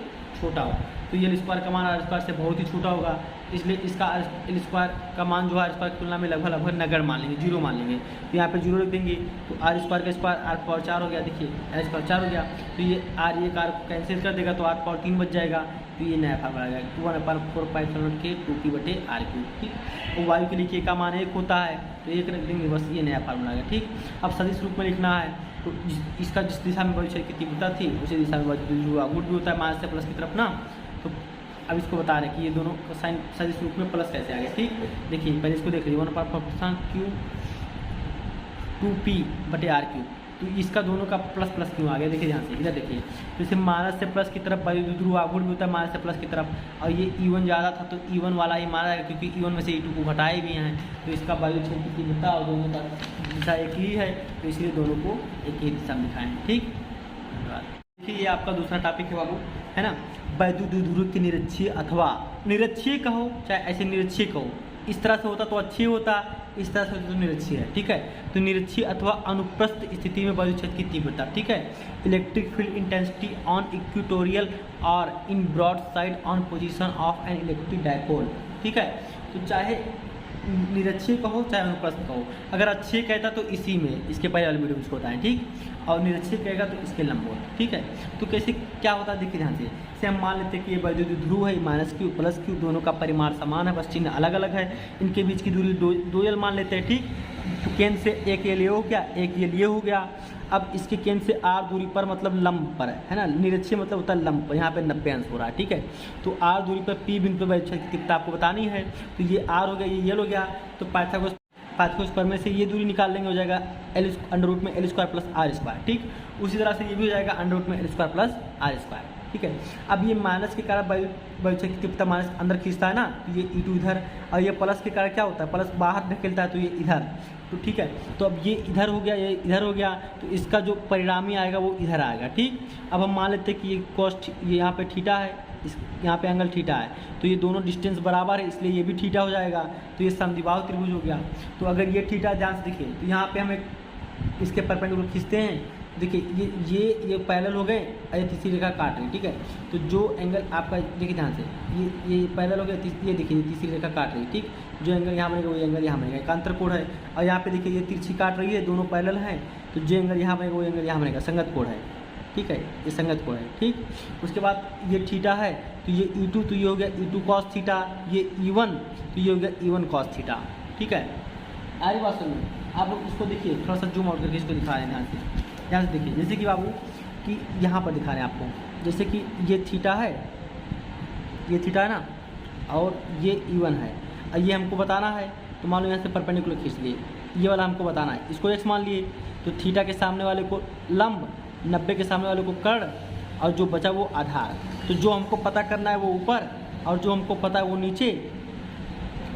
छोटा हो, तो L स्क्वायर का मान R स्क्वायर से बहुत ही छोटा होगा, इसलिए इसका L स्क्वायर का मान जो है R स्क्वायर की तुलना में लगभग नगण्य मान लेंगे, 0 मान लेंगे। तो यहाँ पे 0 लिख देंगे, तो R स्क्वायर का स्क्वायर R पावर 4 हो गया, देखिए R स्क्वायर 4 हो गया, तो ये R एक R कैंसिल कर देगा तो R पावर 3 बच जाएगा, तो ये नया फार्मूला आ जाएगा 1/4π0 के 2P बटे R3। ठीक, तो वायु के लिए K का मान 1 होता है, तो 1 रख देंगे, बस ये नया फार्मूला आ गया। ठीक, अब सदिश रूप में लिखना है, तो इसका जिस दिशा में वैद्युत क्षेत्र की तीव्रता थी उसी दिशा में वैद्युत द्विध्रुव आघूर्ण भी होता है, माइनस से प्लस की तरफ ना। तो अब इसको बता रहे हैं कि ये दोनों साइन सदिश रूप में प्लस कैसे आ गया। ठीक, देखिए पहले इसको देख लीजिए 1/4 Q 2P बटे R3, तो इसका दोनों का प्लस प्लस क्यों आ गया, देखिए ध्यान से, इधर देखिए, तो इसे माइनस से प्लस की तरफ वैद्युत द्विध्रुव आघूर्ण भी होता है, माइनस से प्लस की तरफ, और ये E1 ज़्यादा था तो E1 वाला ही माना जाएगा, क्योंकि E1 में से E2 को घटाए भी हैं, तो इसका वैद्युत क्षेत्र की तीव्रता और दोनों का दिशा एक ही है, तो इसलिए दोनों को एक ही दिशा में दिखाएं। ठीक, धन्यवाद। देखिए ये आपका दूसरा टॉपिक है बाबू, है ना, वैद्युत द्विध्रुव की निरक्षीय अथवा निरक्षीय कहो चाहे ऐसे निरक्षीय कहो, इस तरह से होता तो अच्छी होता, इस तरह से तो निरक्षीय है, ठीक है। तो निरक्षीय अथवा अनुप्रस्थ स्थिति में वायु क्षेत्र की तीव्रता, ठीक है। Electric field intensity on equatorial और in broadside on position of an electric dipole, ठीक है। तो चाहे निरक्षीय कहो चाहे अनुप्रस्थ कहो, अगर अच्छे कहता तो इसी में इसके पहले वाले वीडियो इसको बताएं, ठीक। और निरक्षीय कहेगा तो इसके लंबवत, ठीक है। तो कैसे क्या होता है देखिए ध्यान से हम मान लेते हैं कि ये वैद्युत ध्रुव है, माइनस क्यू प्लस क्यू, दोनों का परिमाण समान है, बस चिन्ह अलग अलग है। इनके बीच की दूरी 2l मान लेते हैं, ठीक। तो केंद्र से एक ये हो गया, एक ये हो गया। अब इसके केंद्र से r दूरी पर मतलब लंब पर है ना, निरक्षीय मतलब होता है लंब पर, यहाँ पे 90 अंश हो रहा है, ठीक है। तो r दूरी पर p बिंदु पर वायु क्षेत्र की तीव्रता आपको बतानी है। तो ये r हो गया, ये l हो गया। तो पाइथागोरस प्रमेय से ये दूरी निकाल लेंगे, हो जाएगा अंडर रूट में l square plus r square, ठीक। उसी तरह से ये भी हो जाएगा अंडर रूट में l square plus r square, ठीक है। अब ये माइनस के कारण वायु क्षेत्र की तीव्रता माइनस अंदर खींचता है ना, तो ये E2 इधर, और ये प्लस के कारण क्या होता है, प्लस बाहर ढकेलता है, तो ये इधर, तो ठीक है। तो अब ये इधर हो गया, ये इधर हो गया, तो इसका जो परिणामी आएगा वो इधर आएगा, ठीक। अब हम मान लेते हैं कि ये कॉस, ये यहाँ पे थीटा है, इस यहाँ पे एंगल थीटा है, तो ये दोनों डिस्टेंस बराबर है, इसलिए ये भी थीटा हो जाएगा। तो ये समद्विबाहु त्रिभुज हो गया। तो अगर ये थीटा ध्यान से देखिए, तो यहाँ पे हम एक इसके परपेंडिकुलर खींचते हैं, देखिए ये पैरेलल हो गए, ये तीसरी रेखा काट रही, ठीक है। तो जो एंगल आपका देखिए ध्यान से, ये पैरेलल हो गया, ये देखिए तीसरी रेखा काट रही, ठीक। जो एंगल यहाँ बनेगा वो एंगल यहाँ बनेगा, एकांतर कोण है। और यहाँ पे देखिए ये तिरछी काट रही है, दोनों पैरेलल हैं, तो जो एंगल यहाँ बनेगा वो एंगल यहाँ बनेगा, संगत कोण है, ठीक है। ये संगत कोण है, ठीक। उसके बाद ये थीटा है, तो ये E2, तो ये हो गया E2 कॉस थीटा, ये E1, तो ये हो गया E1 कॉस थीटा, ठीक है। आरी बात सुनिए, आप लोग इसको देखिए, थोड़ा सा जूम आउट करके इसको दिखा रहे हैं ध्यान से देखिए। जैसे कि बाबू कि यहाँ पर दिखा रहे हैं आपको, जैसे कि ये थीटा है, ये थीटा है ना, और ये E1 है, और ये हमको बताना है। तो मान लो यहाँ से परपेंडिकुलर खींच लिए, ये वाला हमको बताना है, इसको x मान लिए। तो थीटा के सामने वाले को लंब, 90 के सामने वाले को कर्ण, और जो बचा वो आधार। तो जो हमको पता करना है वो ऊपर, और जो हमको पता है वो नीचे।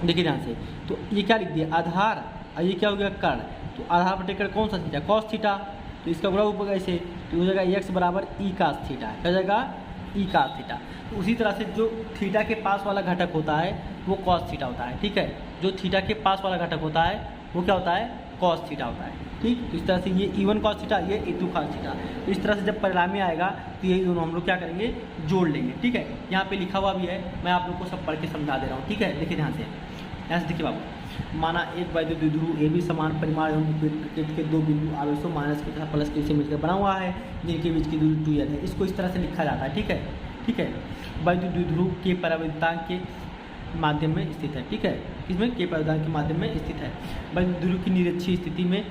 देखिए ध्यान से, तो ये क्या लिख दिया, आधार, और ये क्या हो गया, कर्ण। तो आधार पर टेकर कौन सा थीटा, कॉस थीटा, तो इसका गुणा ऊपर ऐसे, तो हो जाएगा x बराबर ई कास थीटा, क्या जाएगा, ई कास थीटा। तो उसी तरह से जो थीटा के पास वाला घटक होता है वो कॉस थीटा होता है, ठीक है। जो थीटा के पास वाला घटक होता है वो क्या होता है, कॉस थीटा होता है, ठीक। तो इस तरह से ये E1 कॉस थीटा, ये E2 कॉस थीटा। तो इस तरह से जब परिणामी आएगा तो यही दोनों हम लोग क्या करेंगे, जोड़ लेंगे, ठीक है। यहाँ पे लिखा हुआ भी है, मैं आप लोग को सब पढ़ के समझा दे रहा हूँ, ठीक है। देखिए ध्यान से, यहाँ से देखिए बाबू, माना एक वैद्युत द्विध्रुव ए भी समान परिमाण एवं के दो बिंदु आवेशों माइनस के तथा प्लस के से मिलकर बना हुआ है, जिनके बीच की दूरी 2l है। इसको इस तरह से लिखा जाता है, ठीक है, ठीक है। वैद्युत द्विध्रुव के परावर्तनांक के माध्यम में स्थित है, ठीक है। इसमें के परावर्तनांक के माध्यम में स्थित है। वैद्युत द्विध्रुव की निरक्षीय स्थिति में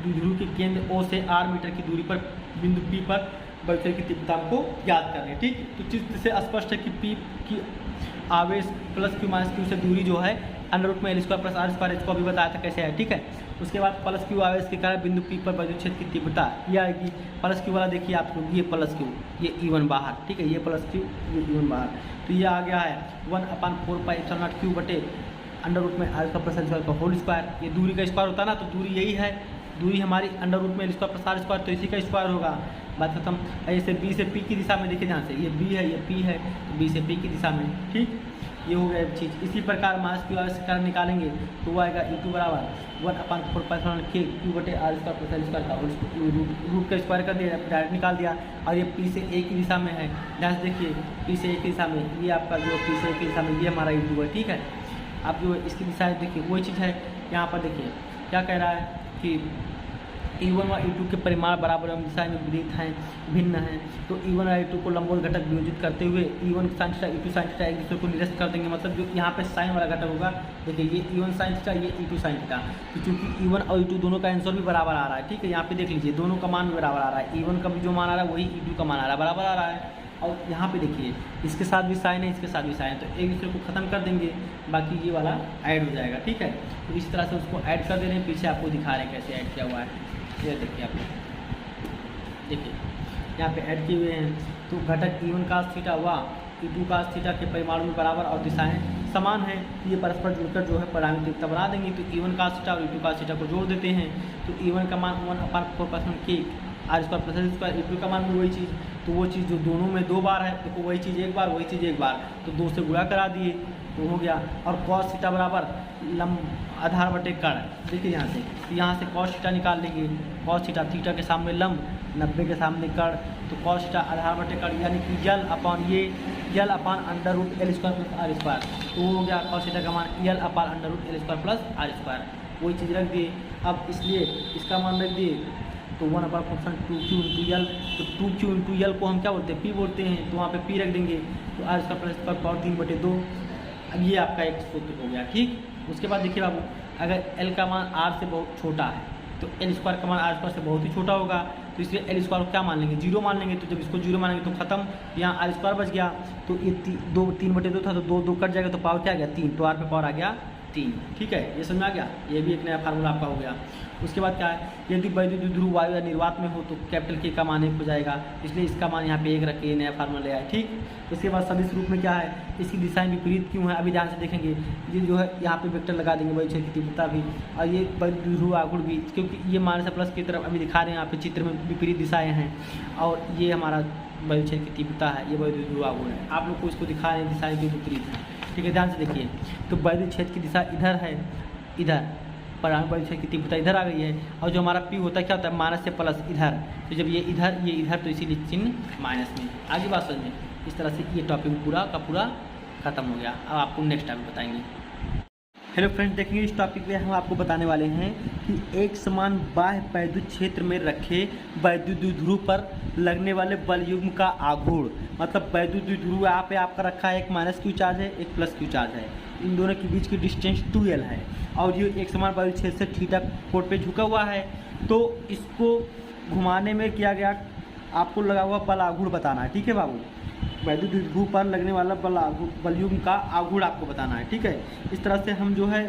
द्विध्रुव के केंद्र O से r मीटर की दूरी पर बिंदु P पर वायु क्षेत्र की तीव्रता को ज्ञात करें, ठीक। तो चित्र से स्पष्ट है कि P की आवेश प्लस Q माइनस Q से दूरी जो है अंडर रूट में l square plus r square, इसको अभी बताया था कैसे है, ठीक है। उसके बाद प्लस Q आवेश के कारण बिंदु P पर वैद्युत क्षेत्र की तीव्रता ये आएगी। प्लस Q वाला देखिए आप लोग, ये प्लस Q, ये E1 बाहर, ठीक है, ये प्लस Q, ये E1 बाहर। तो ये आ गया है 1/4π∗Q बटे अंडर रूट में r का प्लस l स्क्वायर का होल स्क्वायर। ये दूरी का स्क्वायर होता है ना, तो दूरी यही है, दूरी हमारी अंडर रूट में l square plus r square, तो इसी का स्क्वायर होगा। बात खत्म। ऐसे B से P की दिशा में देखिए ध्यान से, ये B है, ये P है, तो B से P की दिशा में, ठीक। ये हो गया एक चीज़। इसी प्रकार मास Q आवेश के कारण निकालेंगे तो वो आएगा E2 बराबर 1/4π∗Q बटे r square plus l square का रूट का स्क्वायर कर दिया, डायरेक्ट निकाल दिया। और ये P से A की दिशा में है, ध्यान से देखिए, P से A की दिशा में, ये आपका जो P से A की दिशा में ये हमारा E2 है, ठीक है। आप जो इसकी दिशा देखिए वही चीज़ है। यहाँ पर देखिए क्या कह रहा है कि E1 और E2 के परिमाण बराबर एवं दिशा में विपरीत हैं, भिन्न हैं। तो E1 और E2 को लंबवत घटक वियोजित करते हुए E1 sin theta E2 sin theta एक दूसरे को निरस्त कर देंगे। मतलब जो यहाँ पे साइन वाला घटक होगा, देखिए ये E1 sin थीटा, ये E2 sin थीटा। तो चूँकि E1 और E2 दोनों का आंसर भी बराबर आ रहा है, ठीक है। यहाँ पे देख लीजिए दोनों का मान भी बराबर आ रहा है, E1 का भी जो मान आ रहा है वही E2 का मान आ रहा है, बराबर आ रहा है। और यहाँ पे देखिए इसके साथ भी साइन है, इसके साथ भी साइन है, तो एक दूसरे को ख़त्म कर देंगे, बाकी ये वाला ऐड हो जाएगा, ठीक है। तो इस तरह से उसको ऐड कर दे रहे हैं, पीछे आपको दिखा रहे हैं कैसे ऐड किया हुआ है। ये देखिए आप देखिए यहाँ पे ऐड किए हुए हैं। तो घटक E1 cos थीटा हुआ E2 cos थीटा के परिमाणों में बराबर और दिशाएं समान हैं, ये परस्पर जुड़कर जो है परिणामी तीव्रता बना देंगे। तो E1 cos थीटा और E2 cos थीटा को जोड़ देते हैं। तो E1 का मान 1/4π∗K r square plus l square, E2 का मान भी वही चीज़। तो वो चीज़ जो दोनों में 2 बार है, देखो वही चीज़ एक बार, वही चीज़ एक बार, तो 2 से गुणा करा दिए। तो हो गया। और कॉस थीटा बराबर आधार बटे कण, देखिए यहाँ से, तो यहाँ से कॉस थीटा निकाल लेंगे, कॉस थीटा, थीटा के सामने लंब, 90 के सामने कण, तो कॉस थीटा आधार बटे कण यानी कि L upon under root L square plus R square, तो हो गया कॉस थीटा का मान L upon under root L square plus R square, वही चीज़ रख दिए। अब इसलिए इसका मान रख दिए, तो 1/फंक्शन 2q इंटू यल, तो 2q इंटू यल को हम क्या बोलते हैं, p बोलते हैं, तो वहाँ पे p रख देंगे, तो R square plus square power 3/2। अब ये आपका एक सूत्र हो गया, ठीक। उसके बाद देखिए बाबू, अगर l का मान r से बहुत छोटा है तो l स्क्वायर का मान r स्क्वायर से बहुत ही छोटा होगा, तो इसलिए l स्क्वायर को क्या मान लेंगे, 0 मान लेंगे। तो जब इसको 0 मानेंगे तो खत्म, यहाँ r स्क्वायर बच गया, तो ये 3/2 था, तो 2 कट जाएगा, तो पावर क्या आ गया 3, तो r पे पावर आ गया 3, ठीक है। ये समझ आ गया, ये भी एक नया फार्मूला आपका हो गया। उसके बाद क्या है, यदि वैद्युत ध्रुव वायु या निर्वात में हो तो कैपिटल K का मान 1 हो जाएगा, इसलिए इसका मान यहाँ पे 1 रख के नया फार्मूला ले आए, ठीक। उसके बाद सदिश रूप में क्या है, इसकी दिशाएं विपरीत क्यों है, अभी ध्यान से देखेंगे। ये जो है यहाँ पे वेक्टर लगा देंगे वैद्युत की तीव्रता भी, और ये वैद्युत ध्रुव आघूर्ण भी, क्योंकि ये माइनस से प्लस की तरफ अभी दिखा रहे हैं यहाँ पे चित्र में, विपरीत दिशाएँ हैं, और ये हमारा वैद्युत क्षेत्र की तीव्रता है, ये वैद्युत ध्रुव आघूर्ण है। आप लोग को इसको दिखा रहे हैं दिशाएँ भी विपरीत है, ठीक है। ध्यान से देखिए, तो वैद्युत क्षेत्र की दिशा इधर है, इधर परमाणु वैद्युत क्षेत्र की तीव्रता इधर आ गई है, और जो हमारा P होता है क्या होता है, माइनस से प्लस इधर, तो जब ये इधर तो इसीलिए चिन्ह माइनस में। आगे बात समझ में, इस तरह से ये टॉपिक पूरा का पूरा खत्म हो गया। अब आपको नेक्स्ट टॉपिक बताएंगे। हेलो फ्रेंड्स, देखेंगे इस टॉपिक में हम आपको बताने वाले हैं कि एक समान बाह्य वैद्युत क्षेत्र में रखे वैद्युत द्विध्रुव पर लगने वाले बल युग्म का आघूर्ण, मतलब वैद्युत द्विध्रुव यहाँ पे आपका रखा है, एक -q चार्ज है, एक +q चार्ज है, इन दोनों के बीच की डिस्टेंस 2l है, और ये एक समान वैद्युत क्षेत्र से थीटा कोण पे झुका हुआ है, तो इसको घुमाने में किया गया, आपको लगा हुआ बल आघूर्ण बताना है, ठीक है बाबू। वैद्युत द्विध्रुव पर लगने वाला बल युग्म का आघूर्ण आपको बताना है, ठीक है। इस तरह से हम जो है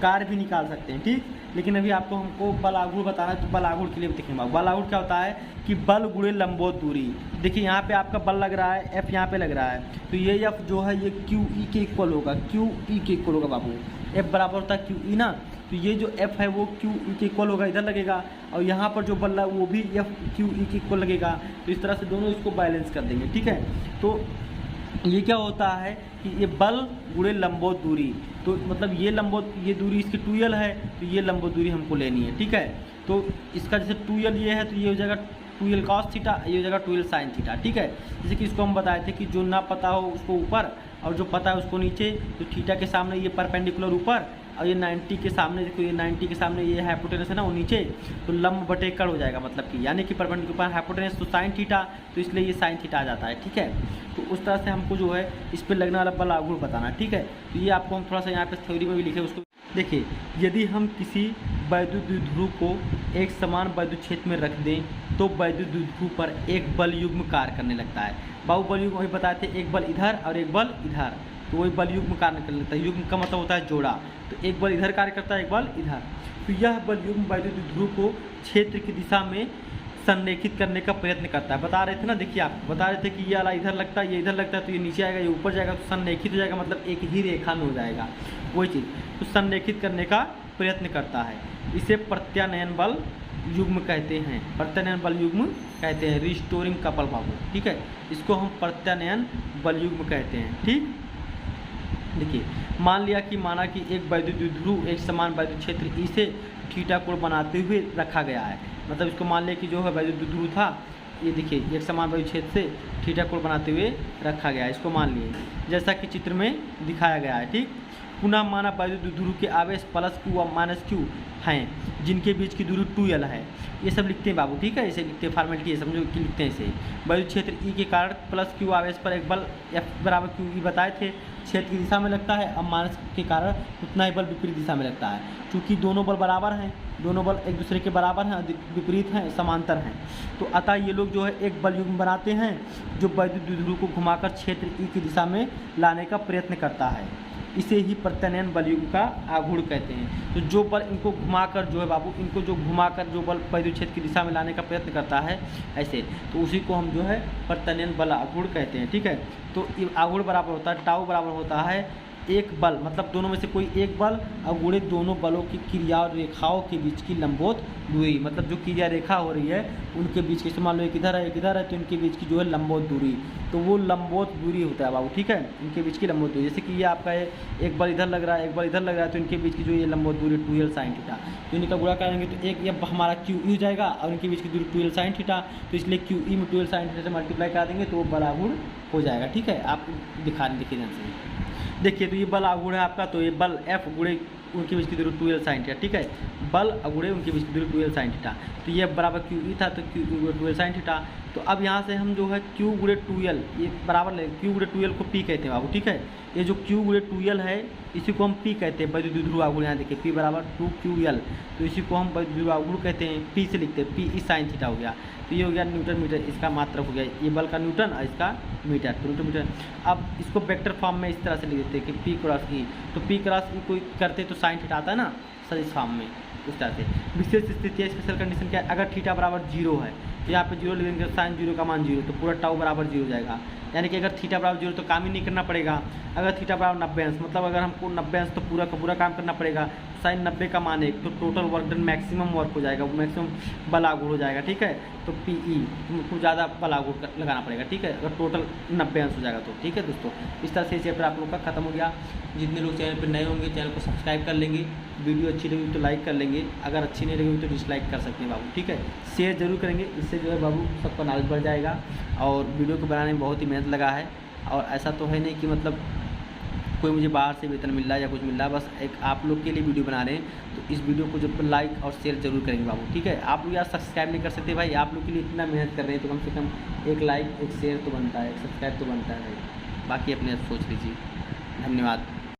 कार्य भी निकाल सकते हैं, ठीक। लेकिन अभी हमको बल आघूर्ण बताना है, तो बल आघूर्ण के लिए देखेंगे। बल आघूर्ण क्या होता है कि बल गुणे लंबवत दूरी। देखिए यहाँ पे आपका बल लग रहा है, F यहाँ पे लग रहा है, तो ये F जो है ये QE के इक्वल होगा, QE के इक्वल होगा बाबू। F बराबर होता है QE ना, तो ये जो F है वो QE के इक्वल होगा, इधर लगेगा, और यहाँ पर जो बल है वो भी F QE के इक्वल लगेगा। तो इस तरह से दोनों इसको बैलेंस कर देंगे, ठीक है। तो ये क्या होता है कि ये बल गुणे लंबवत दूरी, तो मतलब ये दूरी इसकी 2l है, तो ये लंबवत दूरी हमको लेनी है, ठीक है। तो इसका जैसे 2l ये है, तो ये हो जाएगा 2l cos थीटा, ये हो जाएगा 2l sin थीटा, ठीक है। जैसे कि इसको हम बताए थे कि जो ना पता हो उसको ऊपर, और जो पता है उसको नीचे। तो थीटा के सामने ये परपेंडिकुलर ऊपर, और ये 90 के सामने, देखो ये 90 के सामने ये हाइपोटेनस है ना वो नीचे, तो लंब बटे कण हो जाएगा, मतलब कि यानी कि परपेंडिकुलर हाइपोटेनस तो साइन थीटा, तो इसलिए ये साइन थीटा आ जाता है, ठीक है। तो उस तरह से हमको जो है इस पर लगने वाला बल आघूर्ण बताना, ठीक है। तो ये आपको हम थोड़ा सा यहाँ पे थ्योरी में भी लिखे, उसको देखिए। यदि हम किसी वैद्युत द्विध्रुव को एक समान वैद्युत क्षेत्र में रख दें तो वैद्युत द्विध्रुव पर एक बल युग्म कार्य करने लगता है। बाबू बल युग्म वही बताए थे, एक बल इधर और एक बल इधर, तो वही बल युग्म कार्य करने लगता है। युग्म का मतलब होता है जोड़ा, तो एक बल इधर कार्य करता है, एक बल इधर। तो यह बल युग्म वैद्युत द्विध्रुव को क्षेत्र की दिशा में संरेखित करने का प्रयत्न करता है। बता रहे थे ना, देखिए आप बता रहे थे कि ये वाला इधर लगता है, ये इधर लगता है, तो ये नीचे आएगा, ये ऊपर जाएगा, तो संरेखित हो जाएगा, मतलब एक ही रेखा में हो जाएगा, वही चीज़। तो संरेखित करने का प्रयत्न करता है, इसे प्रत्यानयन बल युग्म कहते हैं, प्रत्यानयन बल युग्म कहते हैं, रिस्टोरिंग कपल बाबू, ठीक है। इसको हम प्रत्यानयन बल युग्म कहते हैं, ठीक। देखिए, मान लिया कि माना कि एक वैद्युत द्विध्रुव एक समान वैद्युत क्षेत्र E से थीटा कोण बनाते हुए रखा गया है, मतलब इसको मान लिया कि जो है वैद्युत द्विध्रुव था, ये देखिए एक समान वैद्युत क्षेत्र से थीटा कोण बनाते हुए रखा गया है, इसको मान लिए जैसा कि चित्र में दिखाया गया है, ठीक। पुनः माना वैद्युत द्विध्रुव के आवेश +q और -q हैं, जिनके बीच की दूरी 2l है। ये सब लिखते हैं बाबू, ठीक है, इसे लिखते हैं, फॉर्मेलिटी है, समझो कि लिखते हैं इसे। वैद्युत क्षेत्र E के कारण +q आवेश पर एक बल F बराबर QE बताए थे, क्षेत्र की दिशा में लगता है, अब माइनस के कारण उतना ही बल विपरीत दिशा में लगता है। चूँकि दोनों बल बराबर हैं, दोनों बल एक दूसरे के बराबर हैं, विपरीत हैं, समांतर हैं, तो अतः ये लोग जो है एक बल युग्म बनाते हैं जो वैद्युत द्विध्रुव को घुमाकर क्षेत्र E की दिशा में लाने का प्रयत्न करता है। इसे ही प्रत्यानयन बल युग्म का आघूर्ण कहते हैं। तो जो बल इनको घुमाकर जो है बाबू, इनको जो घुमाकर जो बल वैद्युत क्षेत्र की दिशा में लाने का प्रयत्न करता है ऐसे, तो उसी को हम जो है प्रत्यानयन बल आघूर्ण कहते हैं, ठीक है। तो आघूर्ण बराबर होता है, टाउ बराबर होता है एक बल मतलब दोनों में से कोई एक बल अगुणे दोनों बलों की क्रिया और रेखाओं के बीच की लंबवत दूरी, मतलब जो क्रिया रेखा हो रही है उनके बीच की, मान लो एक इधर है तो इनके बीच की जो है लंबवत दूरी, तो वो लंबवत दूरी होता है बाबू, ठीक है, इनके बीच की लंबवत दूरी। जैसे कि ये आपका है एक बल इधर लग रहा है, एक बल इधर लग रहा है, तो इनके बीच की जो ये लंबवत दूरी 2l sin थीटा, तो इनका गुणा करेंगे तो एक ये हमारा QE हो जाएगा और इनके बीच की दूरी 2l sin थीटा, तो इसलिए QE में 2l sin थीटा से मल्टीप्लाई करा देंगे तो वो बल आघूर्ण हो जाएगा, ठीक है। आप देखिए ध्यान से, देखिए तो ये बल आघूर्ण है आपका, तो ये बल F गुणे उनके बीच की दूरी 2l sin थीटा, ठीक है, बल अगुणे उनके बीच की दूरी 2l sin थीटा, तो ये बराबर QE था तो QE गुणे 2l sin थीटा। तो अब यहाँ से हम जो है Q गुणे 2l ये बराबर ले, Q गुणे 2l को P कहते हैं बाबू, ठीक है, ये जो Q गुणे 2l है इसी को हम P कहते हैं, वैद्युत ध्रुव आघूर्ण। यहाँ देखिए P बराबर 2QL, तो इसी को हम वैद्युत ध्रुव आघूर्ण कहते हैं, P से लिखते हैं, P sin थीटा हो गया, तो ये हो गया न्यूटन मीटर, इसका मात्रक हो गया, ये बल का न्यूटन और इसका मीटर, तो न्यूटन मीटर। अब इसको वेक्टर फॉर्म में इस तरह से लिख देते हैं कि P क्रॉस E, तो P क्रॉस E कोई करते तो साइन थीटा आता है ना सदिश फॉर्म में, उस तरह से। विशेष स्थिति है, स्पेशल कंडीशन क्या है, अगर थीटा बराबर 0 है तो यहाँ पे 0 लिखेंगे, साइन 0 का मान 0, तो पूरा टाउ बराबर 0 हो जाएगा, यानी कि अगर थीटा बराबर 0 तो काम ही नहीं करना पड़ेगा। अगर थीटा बराबर 90 अंश, मतलब अगर हमको 90 अंश तो पूरा का पूरा काम करना पड़ेगा, साइन 90 का मान 1, तो total work done maximum work हो जाएगा, मैक्सिमम बल आघूर्ण हो जाएगा, ठीक है। तो PE तुमको ज़्यादा बल आघूर्ण लगाना पड़ेगा, ठीक है, अगर टोटल 90 अंश हो जाएगा तो, ठीक है दोस्तों। इस तरह से चैप्टर आप लोग का खत्म हो गया। जितने लोग चैनल पर नए होंगे चैनल को सब्सक्राइब कर लेंगे, वीडियो अच्छी लगी तो लाइक कर लेंगे, अगर अच्छी नहीं लगी तो डिसलाइक कर सकते हैं बाबू, ठीक है। शेयर जरूर करेंगे, इससे जो है बाबू सबका नॉलेज बढ़ जाएगा। और वीडियो को बनाने में बहुत ही मेहनत लगा है, और ऐसा तो है नहीं कि मतलब कोई मुझे बाहर से वेतन मिल रहा है या कुछ मिल रहा है, बस एक आप लोग के लिए वीडियो बना रहे हैं। तो इस वीडियो को जब लाइक और शेयर जरूर करेंगे बाबू, ठीक है। आप लोग यार सब्सक्राइब नहीं कर सकते भाई, आप लोग के लिए इतना मेहनत कर रहे हैं तो कम से कम एक लाइक एक शेयर तो बनता है, एक सब्सक्राइब तो बनता है भाई, बाकी अपने सोच लीजिए। धन्यवाद।